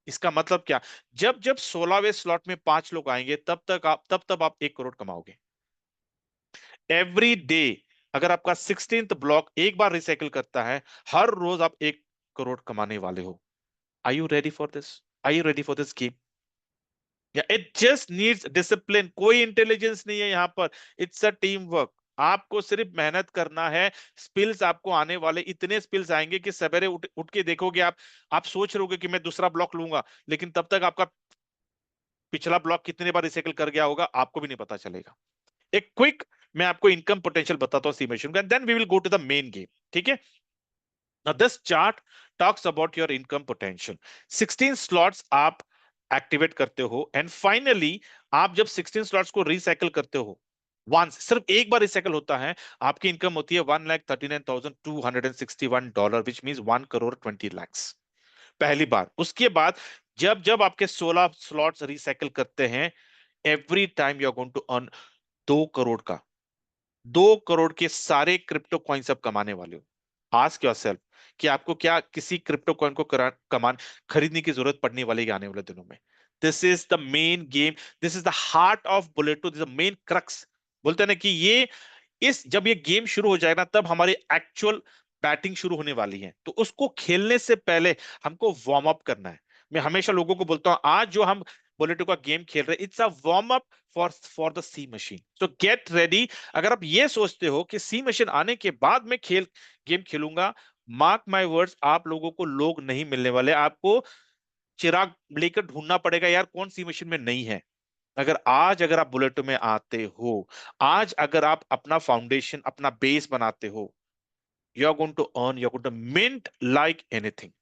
इसका मतलब क्या? जब जब 16वें स्लॉट में 5 लोग आएंगे तब तब आप 1 करोड़ कमाओगे एवरी डे। अगर आपका 16th ब्लॉक एक बार रिसाइकिल करता है, हर रोज आप 1 करोड़ कमाने वाले हो। Are you ready for this? Are you ready for this game? Yeah it just needs discipline, कोई इंटेलिजेंस नहीं है यहाँ पर, इट्स अ टीम वर्क। आपको सिर्फ मेहनत करना है। स्पिल्स आपको आने वाले, इतने स्पिल्स आएंगे कि सवेरे उठ उठ के देखोगे आप सोच रहोगे कि मैं दूसरा ब्लॉक लूंगा, लेकिन तब तक आपका पिछला ब्लॉक कितने बार रिसाइकिल कर गया होगा आपको भी नहीं पता चलेगा। एक क्विक मैं आपको इनकम पोटेंशियल बताता हूँ सी मशीन का, then we will go to the main game. ठीक है? Now this chart talks about your income potential. 16 slots आप एक्टिवेट करते हो, एंड फाइनली आप जब 16 स्लॉट्स को रिसाइकल करते हो, वंस, सिर्फ एक बार रिसाइकल होता है, आपकी इनकम होती है 1,39,261 dollar, which means 1 crore 20 lakh, पहली बार। उसके बाद जब जब आपके 16 स्लॉट्स रिसाइकल करते हैं, every time you are going to earn 2 crore का, 2 करोड़ के सारे क्रिप्टो कॉइन्स आप कमाने वाले हो। आस्क योरसेल्फ कि आपको क्या किसी क्रिप्टो कॉइन को कमान खरीदने की जरूरत पड़ने वाली है आने वाले दिनों में। This is the main game, this is the heart of Bulleto, this is the main crux. बोलते हैं ना कि ये, इस जब ये गेम शुरू हो जाएगा तब हमारी एक्चुअल बैटिंग शुरू होने वाली है, तो उसको खेलने से पहले हमको वार्म अप करना है। मैं हमेशा लोगों को बोलता हूं, आज जो हम बोलेटो का गेम खेल रहे हैं, it's a warm up for the C machine, so get ready. अगर आप ये सोचते हो कि सी मशीन आने के बाद मैं गेम खेलूंगा, मार्क माय वर्ड्स, आप लोगों को लोग नहीं मिलने वाले। आपको चिराग लेकर ढूंढना पड़ेगा, यार कौन सी मशीन में नहीं है। अगर आप बुलेटो में आते हो, आज अगर आप अपना फाउंडेशन, अपना बेस बनाते हो, you are going to earn, you are going to mint like anything.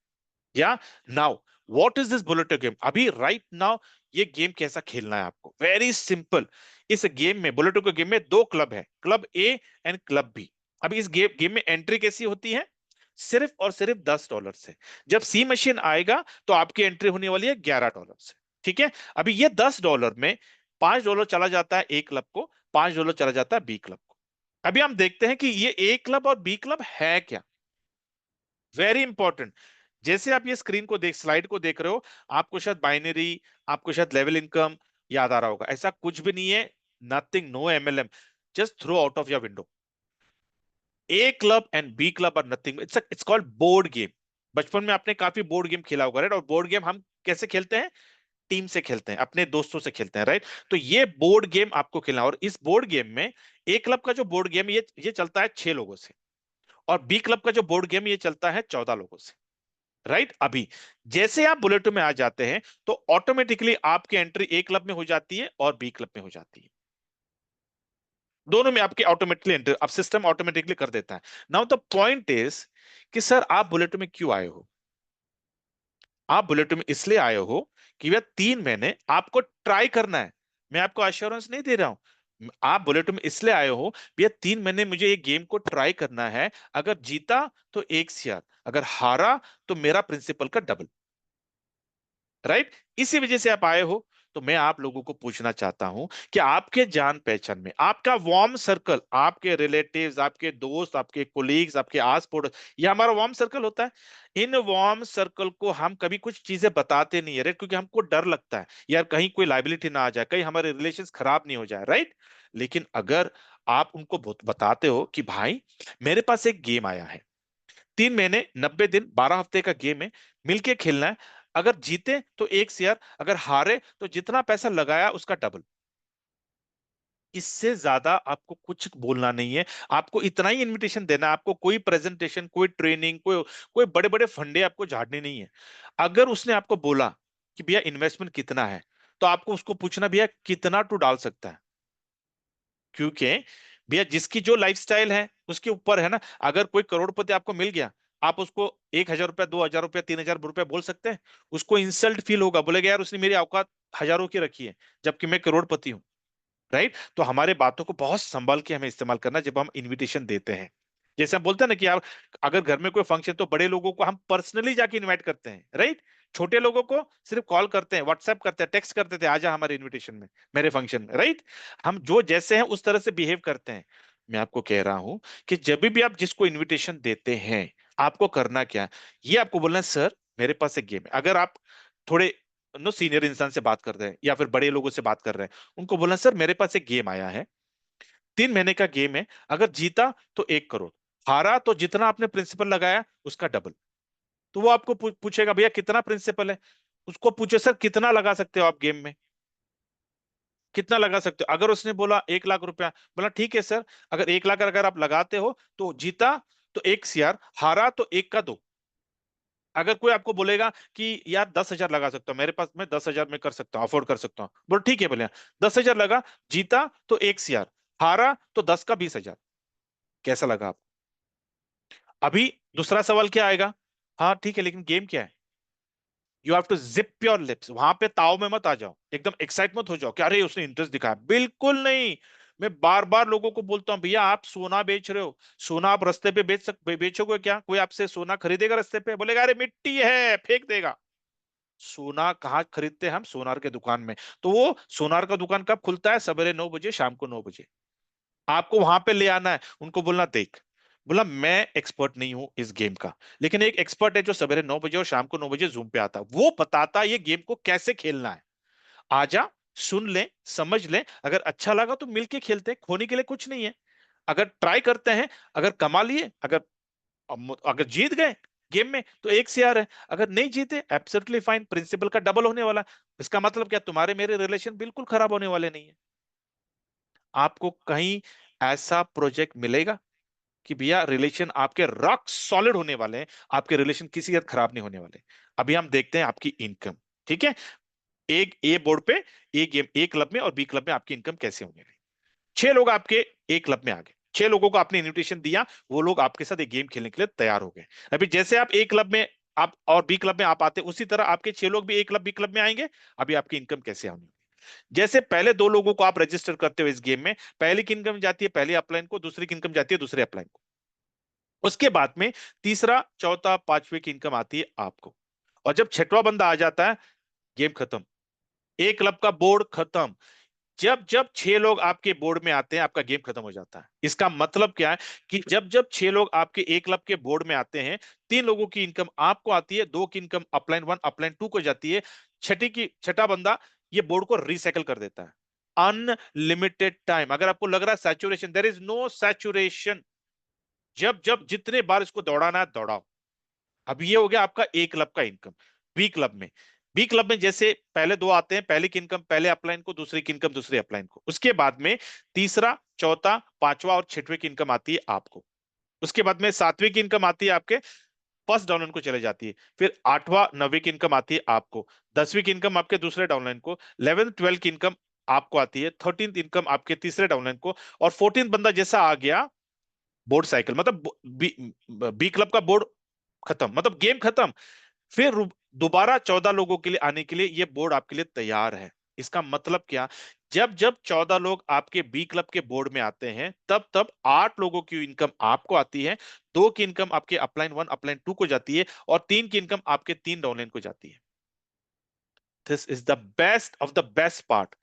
Yeah now, what is this Bulleto game? अभी राइट नाउ ये गेम कैसा खेलना है आपको, वेरी सिंपल। इस गेम में, बुलेटो के गेम में 2 क्लब है, club A and club B. अभी इस गेम में एंट्री कैसी होती है? सिर्फ और सिर्फ $10 से। जब सी मशीन आएगा तो आपकी एंट्री होने वाली है $11 से। ठीक है? अभी ये $10 में $5 चला जाता है ए क्लब को, $5 चला जाता है बी क्लब को। अभी हम देखते हैं कि ये ए क्लब और बी क्लब है क्या। Very important. जैसे आप ये स्क्रीन को देख, स्लाइड को देख रहे हो, आपको शायद बाइनरी, आपको शायद लेवल इनकम याद आ रहा होगा, ऐसा कुछ भी नहीं है। Nothing, no MLM, just throw out of your window. A club and B club are nothing, it's called board game. बचपन में आपने काफी बोर्ड गेम खेला होगा, राइट? और बोर्ड गेम हम कैसे खेलते हैं? टीम से खेलते हैं, अपने दोस्तों से खेलते हैं, राइट? तो ये बोर्ड गेम आपको खेलना है, और इस बोर्ड गेम में ए क्लब का जो बोर्ड गेम ये चलता है 6 लोगों से, और बी क्लब का जो बोर्ड गेम ये चलता है 14 लोगों से, राइट? अभी जैसे आप बुलेटो में आ जाते हैं तो ऑटोमेटिकली आपकी एंट्री ए क्लब में हो जाती है और बी क्लब में हो जाती है। दोनों में आपकी ऑटोमेटिकली एंट्री अब सिस्टम ऑटोमेटिकली कर देता है। नाउ द पॉइंट इज कि सर आप बुलेटो में क्यों आए हो? आप बुलेटो में इसलिए आए हो कि भैया 3 महीने आपको ट्राई करना है। मैं आपको अश्योरेंस नहीं दे रहा हूं। आप बुलेटो में इसलिए आए हो, भैया 3 महीने मुझे ये गेम को ट्राई करना है। अगर जीता तो 1 CR, अगर हारा तो मेरा प्रिंसिपल का डबल, राइट? इसी वजह से आप आए हो। तो मैं आप लोगों को पूछना चाहता हूं कि आपके जान पहचान में, आपका वार्म सर्कल, आपके रिलेटिव्स, आपके दोस्त, आपके कोलीग्स, आपके आस पड़ोस, ये हमारा वार्म सर्कल होता है। इन वार्म सर्कल को हम कभी कुछ चीजें बताते नहीं है, राइट? क्योंकि हमको डर लगता है, यार कहीं कोई लाइबिलिटी ना आ जाए, कहीं हमारे रिलेशन खराब नहीं हो जाए, राइट? लेकिन अगर आप उनको बताते हो कि भाई मेरे पास एक गेम आया है, 3 महीने 90 दिन 12 हफ्ते का गेम है, मिलके खेलना है। अगर जीते तो 1 CR, अगर हारे तो जितना पैसा लगाया उसका डबल। इससे ज्यादा आपको कुछ बोलना नहीं है। आपको इतना ही इनविटेशन देना है। आपको कोई प्रेजेंटेशन, कोई ट्रेनिंग, कोई कोई बड़े बड़े फंडे आपको झाड़ने नहीं है। अगर उसने आपको बोला कि भैया इन्वेस्टमेंट कितना है, तो आपको उसको पूछना, भैया कितना तू डाल सकता है? क्योंकि भैया जिसकी जो लाइफस्टाइल है उसके ऊपर है ना। अगर कोई करोड़पति आपको मिल गया, आप उसको 1,000 रुपया, 2,000 रुपया, 3,000 रुपया बोल सकते हैं? उसको इंसल्ट फील होगा, बोलेगा यार उसने मेरी औकात हजारों की रखी है, जबकि मैं करोड़पति हूं, राइट? तो हमारे बातों को बहुत संभाल के हमें इस्तेमाल करना जब हम इनविटेशन देते हैं। जैसे हम बोलते हैं ना कि यार अगर घर में कोई फंक्शन, तो बड़े लोगों को हम पर्सनली जाके इनवाइट करते हैं, राइट? छोटे लोगों को सिर्फ कॉल करते हैं, व्हाट्सएप करते हैं, टेक्स्ट करते थे, आजा हमारे इनविटेशन में, मेरे फंक्शन में, राइट? हम जो जैसे हैं उस तरह से बिहेव करते हैं। मैं आपको कह रहा हूं कि जब भी आप जिसको इनविटेशन देते हैं, आपको करना क्या है? ये आपको बोलना है, सर मेरे पास एक गेम है। अगर आप थोड़े नो सीनियर इंसान से बात कर रहे हैं या फिर बड़े लोगों से बात कर रहे हैं, उनको बोलना, सर मेरे पास एक गेम आया है, 3 महीने का गेम है। अगर जीता तो 1 करोड़, हारा तो जितना आपने प्रिंसिपल लगाया उसका डबल। तो वो आपको पूछेगा भैया कितना प्रिंसिपल है, उसको पूछे सर कितना लगा सकते हो आप गेम में, कितना लगा सकते हो। अगर उसने बोला 1 लाख रुपया, बोला ठीक है सर, अगर 1 लाख अगर आप लगाते हो तो जीता तो 1 CR, हारा तो 1 का 2। अगर कोई आपको बोलेगा कि यार 10,000 लगा सकता हूँ, मेरे पास मैं 10,000 में कर सकता हूँ, अफोर्ड कर सकता हूँ, बोलो ठीक है बोले 10,000 लगा, जीता तो 1 CR, हारा तो 10 का 20,000। कैसा लगा आप? अभी दूसरा सवाल क्या आएगा? हाँ ठीक है, लेकिन गेम क्या है? You have to zip your lips, वहां पे ताव में मत आ जाओ, एकदम एक्साइट मत हो जाओ कि अरे उसने इंटरेस्ट दिखाया, बिल्कुल नहीं। मैं बार बार लोगों को बोलता हूँ भैया आप सोना बेच रहे हो, सोना आप रास्ते पे बेचोगे क्या? कोई आपसे सोना खरीदेगा रास्ते पे? बोलेगा अरे मिट्टी है, फेंक देगा। सोना कहाँ खरीदते हैं हम? सोनार के दुकान में। तो वो सोनार का दुकान कब खुलता है? सवेरे 9 बजे, शाम को 9 बजे। आपको वहां पे ले आना है, उनको बोलना देख, बोला मैं एक्सपर्ट नहीं हूं इस गेम का, लेकिन एक एक्सपर्ट है जो सवेरे 9 बजे और शाम को 9 बजे जूम पे आता है, वो बताता है ये गेम को कैसे खेलना है। आजा, सुन ले, समझ ले, अगर अच्छा लगा तो मिलके खेलते हैं, खोने के लिए कुछ नहीं है। अगर ट्राई करते हैं, अगर कमा लिए, अगर अगर जीत गए गेम में तो 1 CR है, अगर नहीं जीते एब्सोल्युटली फाइन, प्रिंसिपल का डबल होने वाला। इसका मतलब क्या? तुम्हारे मेरे रिलेशन बिल्कुल खराब होने वाले नहीं है। आपको कहीं ऐसा प्रोजेक्ट मिलेगा कि भैया रिलेशन आपके रॉक सॉलिड होने वाले हैं, आपके रिलेशन किसी हद खराब नहीं होने वाले? अभी हम देखते हैं आपकी इनकम, ठीक है? एक ए बोर्ड पे, ए गेम, ए क्लब में और बी क्लब में आपकी इनकम कैसे होने लगी। 6 लोग आपके ए क्लब में आ गए, 6 लोगों को आपने इनविटेशन दिया, वो लोग आपके साथ एक गेम खेलने के लिए तैयार हो गए। अभी जैसे आप ए क्लब में आप और बी क्लब में आप आते, उसी तरह आपके 6 लोग भी ए क्लब बी क्लब में आएंगे। अभी आपकी इनकम कैसे होनी? जैसे पहले 2 लोगों को आप रजिस्टर करते हो इस गेम में, पहले की इनकम जाती है पहले अपलाइन को, दूसरी की इनकम जाती है दूसरे अपलाइन को, उसके बाद में तीसरा चौथा पांचवे की इनकम आती है आपको। और जब छठवां बंदा आ जाता है, गेम खत्म, एक क्लब का बोर्ड खत्म। जब जब 6 लोग आपके बोर्ड में आते हैं, आपका गेम खत्म हो जाता है। इसका मतलब क्या है कि जब जब 6 लोग आपके एक क्लब के बोर्ड में आते हैं, 3 लोगों की इनकम आपको आती है, 2 की इनकम अपलाइन 1 अपलाइन 2 को जाती है, छठा बंदा ये बोर्ड को रिसाइकल कर देता है। Unlimited time. अगर आपको लग रहा है saturation, there is no saturation. जब जब जितने बार इसको दौड़ाना है दौड़ाओ। अब ये हो गया आपका ए क्लब का इनकम। बी क्लब में, बी क्लब में जैसे पहले 2 आते हैं, पहले की इनकम पहले अपलाइन को, दूसरी की इनकम दूसरे अपलाइन को, उसके बाद में तीसरा चौथा पांचवा और छठवें की इनकम आती है आपको। उसके बाद में सातवीं की इनकम आती है आपके फर्स्ट डाउनलाइन को चले जाती है। फिर आठवां नौवीं की इनकम आती है आपको, 10वीं की इनकम आपके दूसरे डाउनलाइन को, 11th 12th की इनकम आपको आती है, 13th इनकम आपके तीसरे डाउनलाइन को, और 14th बंदा जैसा आ गया, बोर्ड साइकिल मतलब बी बी क्लब का बोर्ड खत्म, मतलब गेम खत्म। फिर दोबारा 14 लोगों के लिए आने के लिए ये बोर्ड आपके लिए तैयार है। इसका मतलब क्या? जब जब 14 लोग आपके बी क्लब के बोर्ड में आते हैं, तब तब 8 लोगों की इनकम आपको आती है, 2 की इनकम आपके अपलाइन 1 अपलाइन 2 को जाती है, और 3 की इनकम आपके 3 डाउनलाइन को जाती है। This is the best of the best part.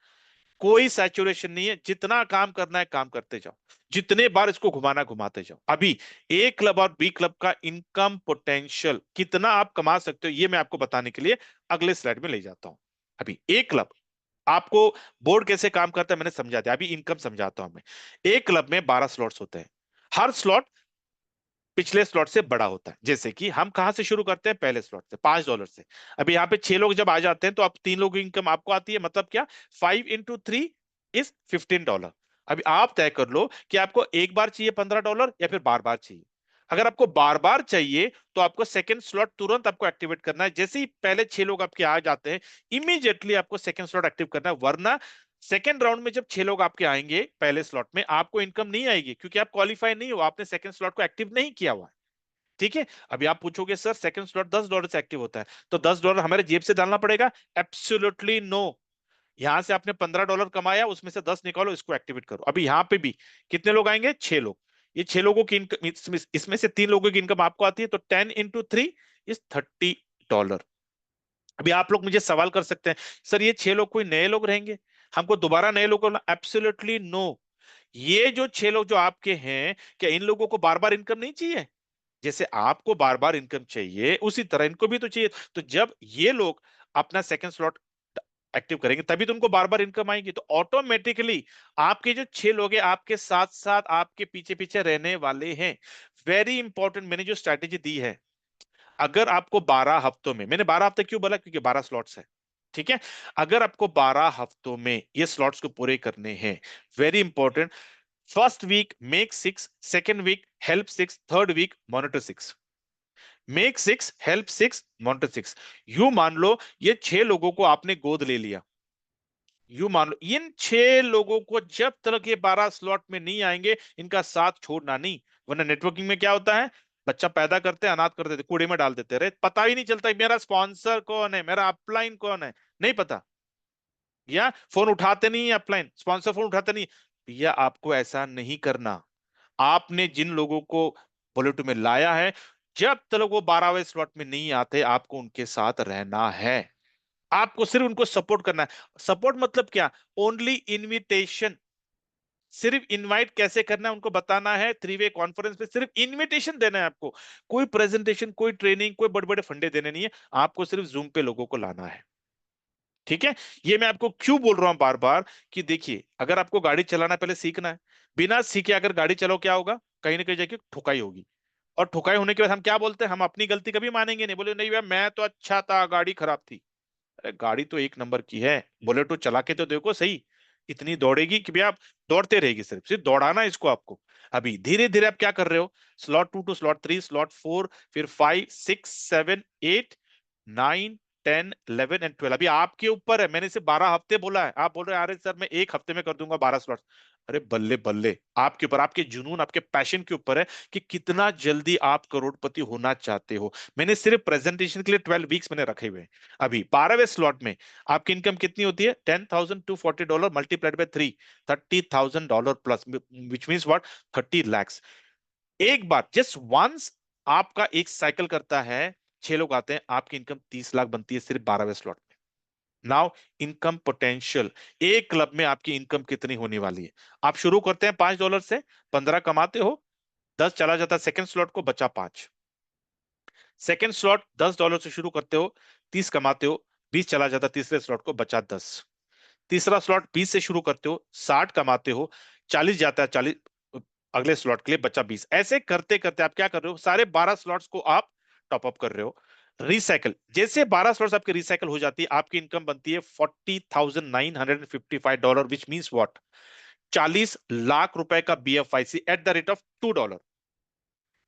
कोई सैचुरेशन नहीं है, जितना काम करना है काम करते जाओ, जितने बार इसको घुमाना घुमाते जाओ। अभी ए क्लब और बी क्लब का इनकम पोटेंशियल कितना आप कमा सकते हो, ये मैं आपको बताने के लिए अगले स्लाइड में ले जाता हूं। अभी ए क्लब, आपको बोर्ड कैसे काम करता है मैंने समझा दिया, अभी इनकम समझाता हूं मैं। ए क्लब में 12 स्लॉट्स होते हैं, हर स्लॉट पिछले स्लॉट से बड़ा होता है। जैसे कि हम कहां से शुरू करते हैं? पहले स्लॉट से, $5 से। अभी यहाँ पे 6 लोग जब आ जाते हैं तो अब 3 लोगों की इनकम आपको आती है, मतलब क्या? 5 into 3 is $15। अभी आप तय कर लो कि आपको एक बार चाहिए $15 या फिर बार बार चाहिए। अगर आपको बार बार चाहिए तो आपको सेकंड स्लॉट तुरंत आपको एक्टिवेट करना है। जैसे ही पहले 6 लोग आपके आ जाते हैं, इमीडिएटली आपको सेकंड स्लॉट एक्टिव करना है, वरना सेकंड राउंड में जब 6 लोग आपके आएंगे पहले स्लॉट में, आपको इनकम नहीं आएगी, क्योंकि आप क्वालिफाई नहीं हो, आपने सेकंड स्लॉट को एक्टिव नहीं किया हुआ है। ठीक है? अभी आप पूछोगे सर सेकंड स्लॉट $10 से एक्टिव होता है, तो $10 हमारे जेब से डालना पड़ेगा? Absolutely no. यहां से आपने $15 कमाया, उसमें से 10 निकालो, इसको एक्टिवेट करो। अभी यहां पे भी कितने लोग आएंगे? 6 लोग। ये 6 लोगों की इनकम, इसमें से 3 लोगों की इनकम आपको आती है, तो 10 into 3 is $30। अभी आप लोग मुझे सवाल कर सकते हैं, सर ये 6 लोग कोई नए लोग रहेंगे, हमको दोबारा नए लोग? Absolutely no. ये जो 6 लोग जो आपके हैं, क्या इन लोगों को बार बार इनकम नहीं चाहिए? जैसे आपको बार बार इनकम चाहिए, उसी तरह इनको भी तो चाहिए। तो जब ये लोग अपना सेकंड स्लॉट एक्टिव करेंगे तभी तो उनको बार बार इनकम आएगी। तो ऑटोमेटिकली आपके जो 6 लोग हैं आपके साथ साथ आपके पीछे पीछे रहने वाले हैं। वेरी इंपॉर्टेंट, मैंने जो स्ट्रैटेजी दी है, अगर आपको 12 हफ्तों में, मैंने 12 हफ्ते क्यों बोला, क्योंकि 12 स्लॉट्स है, ठीक है। अगर आपको 12 हफ्तों में ये स्लॉट्स को पूरे करने हैं, very important, first week make 6, second week help 6, third week monitor 6। Make 6, help 6, monitor 6। यू मान लो ये 6 लोगों को आपने गोद ले लिया, यू मान लो इन 6 लोगों को जब तक ये 12 स्लॉट में नहीं आएंगे इनका साथ छोड़ना नहीं। वरना नेटवर्किंग में क्या होता है, बच्चा पैदा करते अनाथ कर देते, कूड़े में डाल देते रहे, पता ही नहीं चलता मेरा स्पॉन्सर कौन है, मेरा अपलाइन कौन है, नहीं पता। या फोन उठाते नहीं, अपलाइन स्पॉन्सर फोन उठाते नहीं। भैया आपको ऐसा नहीं करना। आपने जिन लोगों को बुलेटिन में लाया है, जब तक वो 12वें स्लॉट में नहीं आते आपको उनके साथ रहना है। आपको सिर्फ उनको सपोर्ट करना है। सपोर्ट मतलब क्या, ओनली इनविटेशन, सिर्फ इनवाइट कैसे करना है उनको बताना है। 3 वे कॉन्फ्रेंस पे सिर्फ इनविटेशन देना है आपको, कोई प्रेजेंटेशन, कोई ट्रेनिंग, कोई बड़े बड़े फंडे देने नहीं है। आपको सिर्फ जूम पे लोगों को लाना है, ठीक है। ये मैं आपको क्यों बोल रहा हूं बार बार, कि देखिए अगर आपको गाड़ी चलाना पहले सीखना है, बिना सीखे अगर गाड़ी चलाओ क्या होगा, कहीं ना कहीं जाके ठुकाई होगी। और ठुकाई होने के बाद हम क्या बोलते हैं, हम अपनी गलती कभी मानेंगे नहीं, बोले नहीं भैया मैं तो अच्छा था, गाड़ी खराब थी। अरे गाड़ी तो एक नंबर की है, बोले तो चला के तो देखो सही, इतनी दौड़ेगी कि भैया आप दौड़ते रहेगी, सिर्फ सिर्फ दौड़ाना है इसको आपको। अभी धीरे धीरे आप क्या कर रहे हो, स्लॉट 2 टू स्लॉट 3, स्लॉट 4, फिर 5, 6, 7, 8, 9, 10, 11 एंड 12। अभी आपके ऊपर है, मैंने सिर्फ 12 हफ्ते बोला है, आप बोल रहे हैं अरे सर मैं एक हफ्ते में कर दूंगा 12 स्लॉट। अरे बल्ले बल्ले, आपके ऊपर, आपके जुनून, आपके पैशन के ऊपर है कि कितना जल्दी आप करोड़पति होना चाहते हो। मैंने सिर्फ प्रेजेंटेशन के लिए 12 वीक्स मैंने रखे हुए हैं। अभी 12वें स्लॉट में आपकी इनकम कितनी होती है, $10,240 multiplied by 3, $30,000 plus, which means what, 30 lakhs। एक बार जस्ट वंस आपका एक साइकिल करता है, 6 लोग आते हैं, आपकी इनकम 30 लाख बनती है सिर्फ 12वें स्लॉट में। नाउ इनकम पोटेंशियल, एक क्लब में आपकी इनकम कितनी होने वाली है। आप शुरू करते हैं $5 से, 15 कमाते हो, 10 चला जाता है सेकंड स्लॉट को, बचा 5। सेकंड स्लॉट $10 से शुरू करते हो, 30 कमाते हो, 20 चला जाता है तीसरे स्लॉट को, बचा 10। तीसरा स्लॉट 20 से शुरू करते हो, 60 कमाते हो, 40 जाता है, 40 अगले स्लॉट के लिए, बचा 20। ऐसे करते करते आप क्या कर रहे हो, सारे 12 स्लॉट्स को आप टॉप अप कर रहे हो। रिसाइकल, जैसे 12 स्लॉट्स आपके रिसाइकल हो जाती है, आपकी इनकम बनती है $40,955, विच मीन्स व्हाट, 40 लाख रुपए का BFIC at the rate of $2।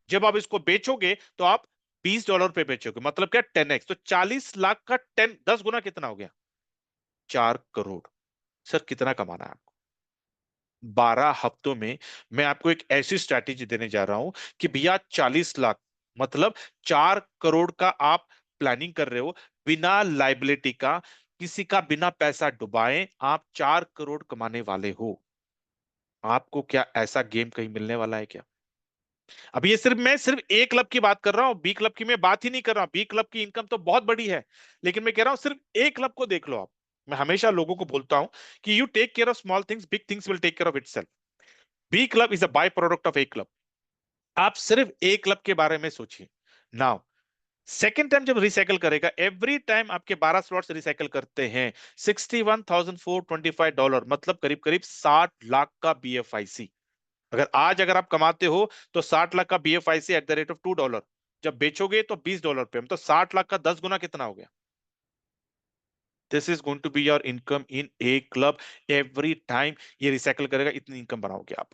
जब आप इसको बेचोगे तो आप $20 पे बेचोगे, मतलब क्या, 10x। तो 40 लाख का 10 गुना कितना हो गया, 4 करोड़। सर कितना कमाना है आपको 12 हफ्तों में। मैं आपको एक ऐसी स्ट्रैटेजी देने जा रहा हूं कि भैया 40 लाख, मतलब 4 करोड़ का आप प्लानिंग कर रहे हो, बिना लाइबिलिटी का, किसी का बिना पैसा डुबाए आप 4 करोड़ कमाने वाले हो। आपको क्या ऐसा गेम कहीं मिलने वाला है क्या। अब ये सिर्फ, मैं सिर्फ ए क्लब की बात कर रहा हूँ, बी क्लब की मैं बात ही नहीं कर रहा हूँ। बी क्लब की इनकम तो बहुत बड़ी है, लेकिन मैं कह रहा हूँ सिर्फ ए क्लब को देख लो आप। मैं हमेशा लोगों को बोलता हूं कि you take care of small things, big things will take care of itself. B club is a by-product of A club. आप सिर्फ ए क्लब के बारे में सोचिए। नाउ सेकेंड टाइम जब रिसाइकल करेगा, एवरी टाइम आपके 12 स्लॉट्स रिसाइकल करते हैं, $61,425, मतलब करीब करीब 60 लाख का BFIC। अगर आप कमाते हो तो 60 लाख का BFIC at the rate of $2, जब बेचोगे तो $20 पे, तो 60 लाख का 10 गुना कितना हो गया। This is going to be your income in A club. Every time ये रिसाइकल करेगा, इतनी इनकम बनाओगे आप।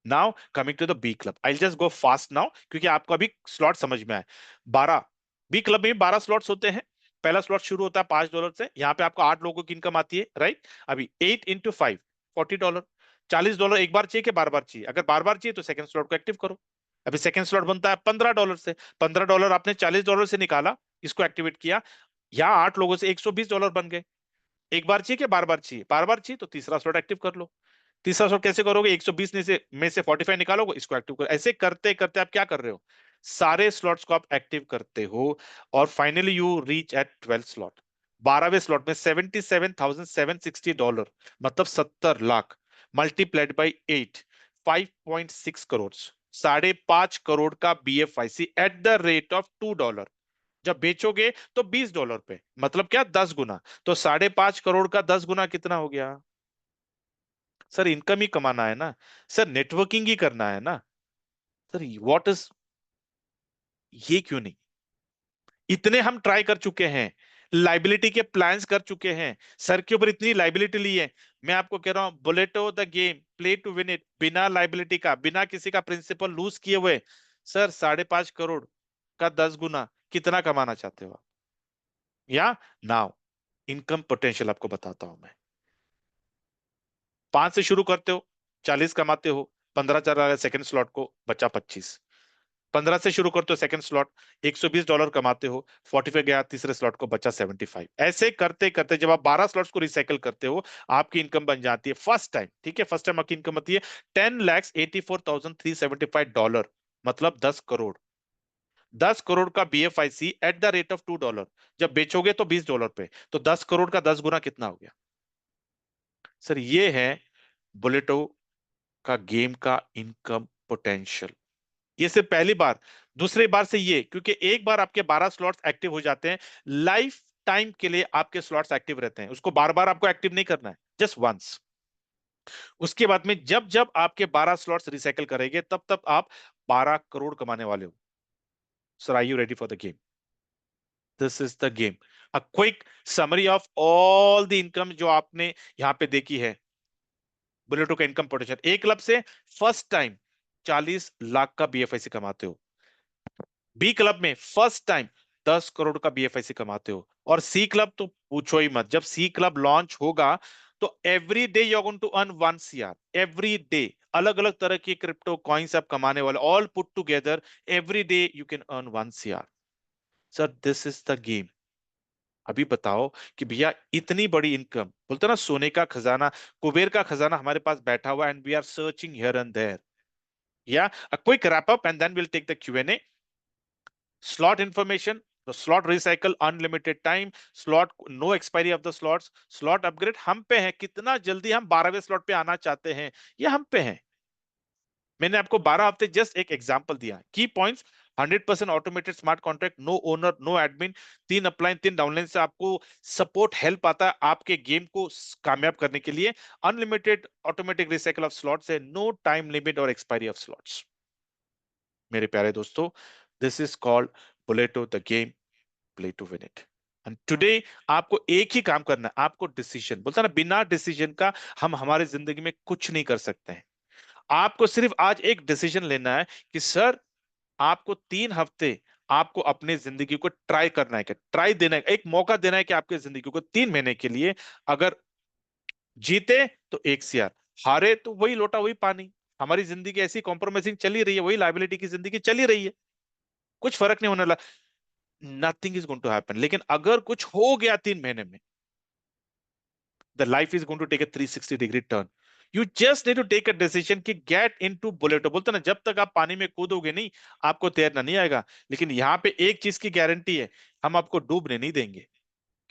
Now coming to the B club, I just go fast now क्योंकि आपको अभी स्लॉट समझ में आए। 12, बी क्लब में 12 स्लॉट्स होते हैं। पहला स्लॉट शुरू होता है $5 से, यहाँ पे आपको 8 लोगों की इनकम आती है, राइट। अभी 8 × 5, $40। $40 एक बार चाहिए कि बार बार चाहिए, अगर बार बार चाहिए तो सेकंड स्लॉट को एक्टिव करो। अभी सेकंड स्लॉट बनता है $15 से, $15 आपने $40 से निकाला, इसको एक्टिवेट किया, यहाँ 8 लोगों से $120 बन गए। एक बार चाहिए कि बार बार चाहिए, बार बार चाहिए तो तीसरा स्लॉट एक्टिव कर लो। तीसरा स्लॉट कैसे करोगे, 120 में से 45 निकालोगे, इसको एक्टिव करो। ऐसे करते करते आप क्या कर रहे हो, सारे स्लॉट्स को आप एक्टिव करते हो, और finally you reach at 12 slot. 12वें स्लॉट में $77,760, मतलब 70 लाख, मल्टीप्लाइड बाई 8, 5.6 करोड़, 5.5 करोड़ का BFIC at the rate of $2। जब बेचोगे तो $20 पे, मतलब क्या, 10 गुना। तो 5.5 करोड़ का 10 गुना कितना हो गया? सर इनकम ही कमाना है ना, सर नेटवर्किंग ही करना है ना। सर व्हाट इज, ये क्यों नहीं? इतने हम ट्राई कर चुके हैं, लाइबिलिटी के प्लान्स कर चुके हैं, सर के ऊपर इतनी लाइबिलिटी ली है। मैं आपको कह रहा हूं, Bulleto the game, play to win it, बिना लाइबिलिटी का, बिना किसी का प्रिंसिपल लूज किए हुए। सर 5.5 करोड़ का 10 गुना कितना कमाना चाहते हो आप? या नाउ इनकम पोटेंशियल आपको बताता हूं मैं। 5 से शुरू करते हो, 40 कमाते हो, 15 चल रहा है सेकंड स्लॉट को, बचा 25। 15 से शुरू करते हो सेकंड स्लॉट, $120 कमाते हो, 45 गया तीसरे स्लॉट को, बचा 75। ऐसे करते करते जब आप 12 स्लॉट्स को रिसाइकल करते हो, आपकी इनकम बन जाती है फर्स्ट टाइम, ठीक है, फर्स्ट टाइम आपकी इनकम आती है $10,84,375, मतलब 10 करोड़। 10 करोड़ का BFIC at the rate of $2, जब बेचोगे तो $20 पे, तो 10 करोड़ का 10 गुना कितना हो गया? सर ये है बुलेटो का गेम का इनकम पोटेंशियल। ये सिर्फ पहली बार, दूसरी बार से ये, क्योंकि एक बार आपके 12 स्लॉट्स एक्टिव हो जाते हैं, लाइफ टाइम के लिए आपके स्लॉट्स एक्टिव रहते हैं, उसको बार बार आपको एक्टिव नहीं करना है, जस्ट वंस। उसके बाद में जब जब आपके 12 स्लॉट्स रिसाइकल करेंगे, तब तब आप 12 करोड़ कमाने वाले हो। Sir are you ready for the game? This is the game. A quick summary of all the income जो आपने यहां पे देखी है। बुलेटो का इनकम पोटेंशियल, ए क्लब से फर्स्ट टाइम 40 लाख का BFIC कमाते हो, बी क्लब में फर्स्ट टाइम 10 करोड़ का BFIC कमाते हो, और सी क्लब तो पूछो ही मत। जब सी क्लब लॉन्च होगा तो every day you are going to earn 1 CR, every day. अलग अलग तरह की क्रिप्टो कॉइन्स आप कमाने वाले, all put together, every day you can earn 1 CR। Sir this is the game. अभी बताओ कि भैया इतनी बड़ी इनकम, बोलते ना सोने का खजाना, कुबेर का खजाना हमारे पास बैठा हुआ, and we are searching here and there. Yeah a quick wrap up and then will take the Q&A। slot information, the slot recycle, unlimited time slot, no expiry of the slots, slot upgrade हम पे है, कितना जल्दी हम 12वें slot पे आना चाहते हैं, ये हम पे है। मैंने आपको 12 हफ्ते जस्ट एक एग्जांपल दिया, key points. 100% automated smart contract, no owner no admin, 3 upline 3 downline से आपको सपोर्ट हेल्प आता है आपके गेम को कामयाब करने के लिए। Unlimited automatic recycle of slots है, नो टाइम लिमिट और एक्सपायरी ऑफ स्लॉट्स। मेरे प्यारे दोस्तों, this is called Bulleto the game, play to win it. And today आपको एक ही काम करना है, आपको डिसीजन, बोलता ना बिना डिसीजन का हम हमारे जिंदगी में कुछ नहीं कर सकते हैं। आपको सिर्फ आज एक डिसीजन लेना है कि सर आपको 3 हफ्ते आपको अपने जिंदगी को ट्राई करना है, कि ट्राई देना है, एक मौका देना है कि आपके जिंदगी को 3 महीने के लिए, अगर जीते तो 1 CR, हारे तो वही लोटा वही पानी। हमारी जिंदगी ऐसी कॉम्प्रोमाइजिंग चली रही है, वही लाइबिलिटी की जिंदगी चली रही है, कुछ फर्क नहीं होने लगा, nothing is going to happen. लेकिन अगर कुछ हो गया 3 महीने में, the life is going to take a 360 degree turn. You just need to take a decision कि गेट इनटू बुलेटो। बोलते ना जब तक आप पानी में कूदोगे नहीं, आपको तैरना नहीं आएगा। लेकिन यहाँ पे एक चीज की गारंटी है, हम आपको डूबने नहीं देंगे,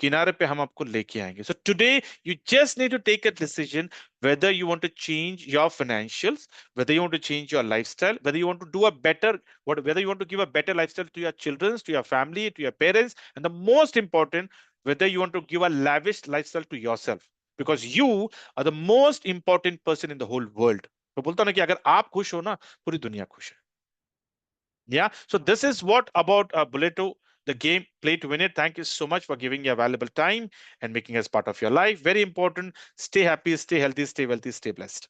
किनारे पे हम आपको लेके आएंगे। So today you just need to take a decision, whether you want to change your financials, whether you want to change your lifestyle, whether you want to do a better, whether you want to give a better lifestyle to your children, to your family, to your parents, and the most important, whether you want to give a lavish lifestyle to yourself, because you are the most important person in the whole world। तो बोलता ना कि अगर आप खुश हो ना, पूरी दुनिया खुश है। Yeah, so this is what about Bulleto, the game, play to win it. Thank you so much for giving your valuable time and making us part of your life. Very important. Stay happy, stay healthy, stay wealthy, stay blessed.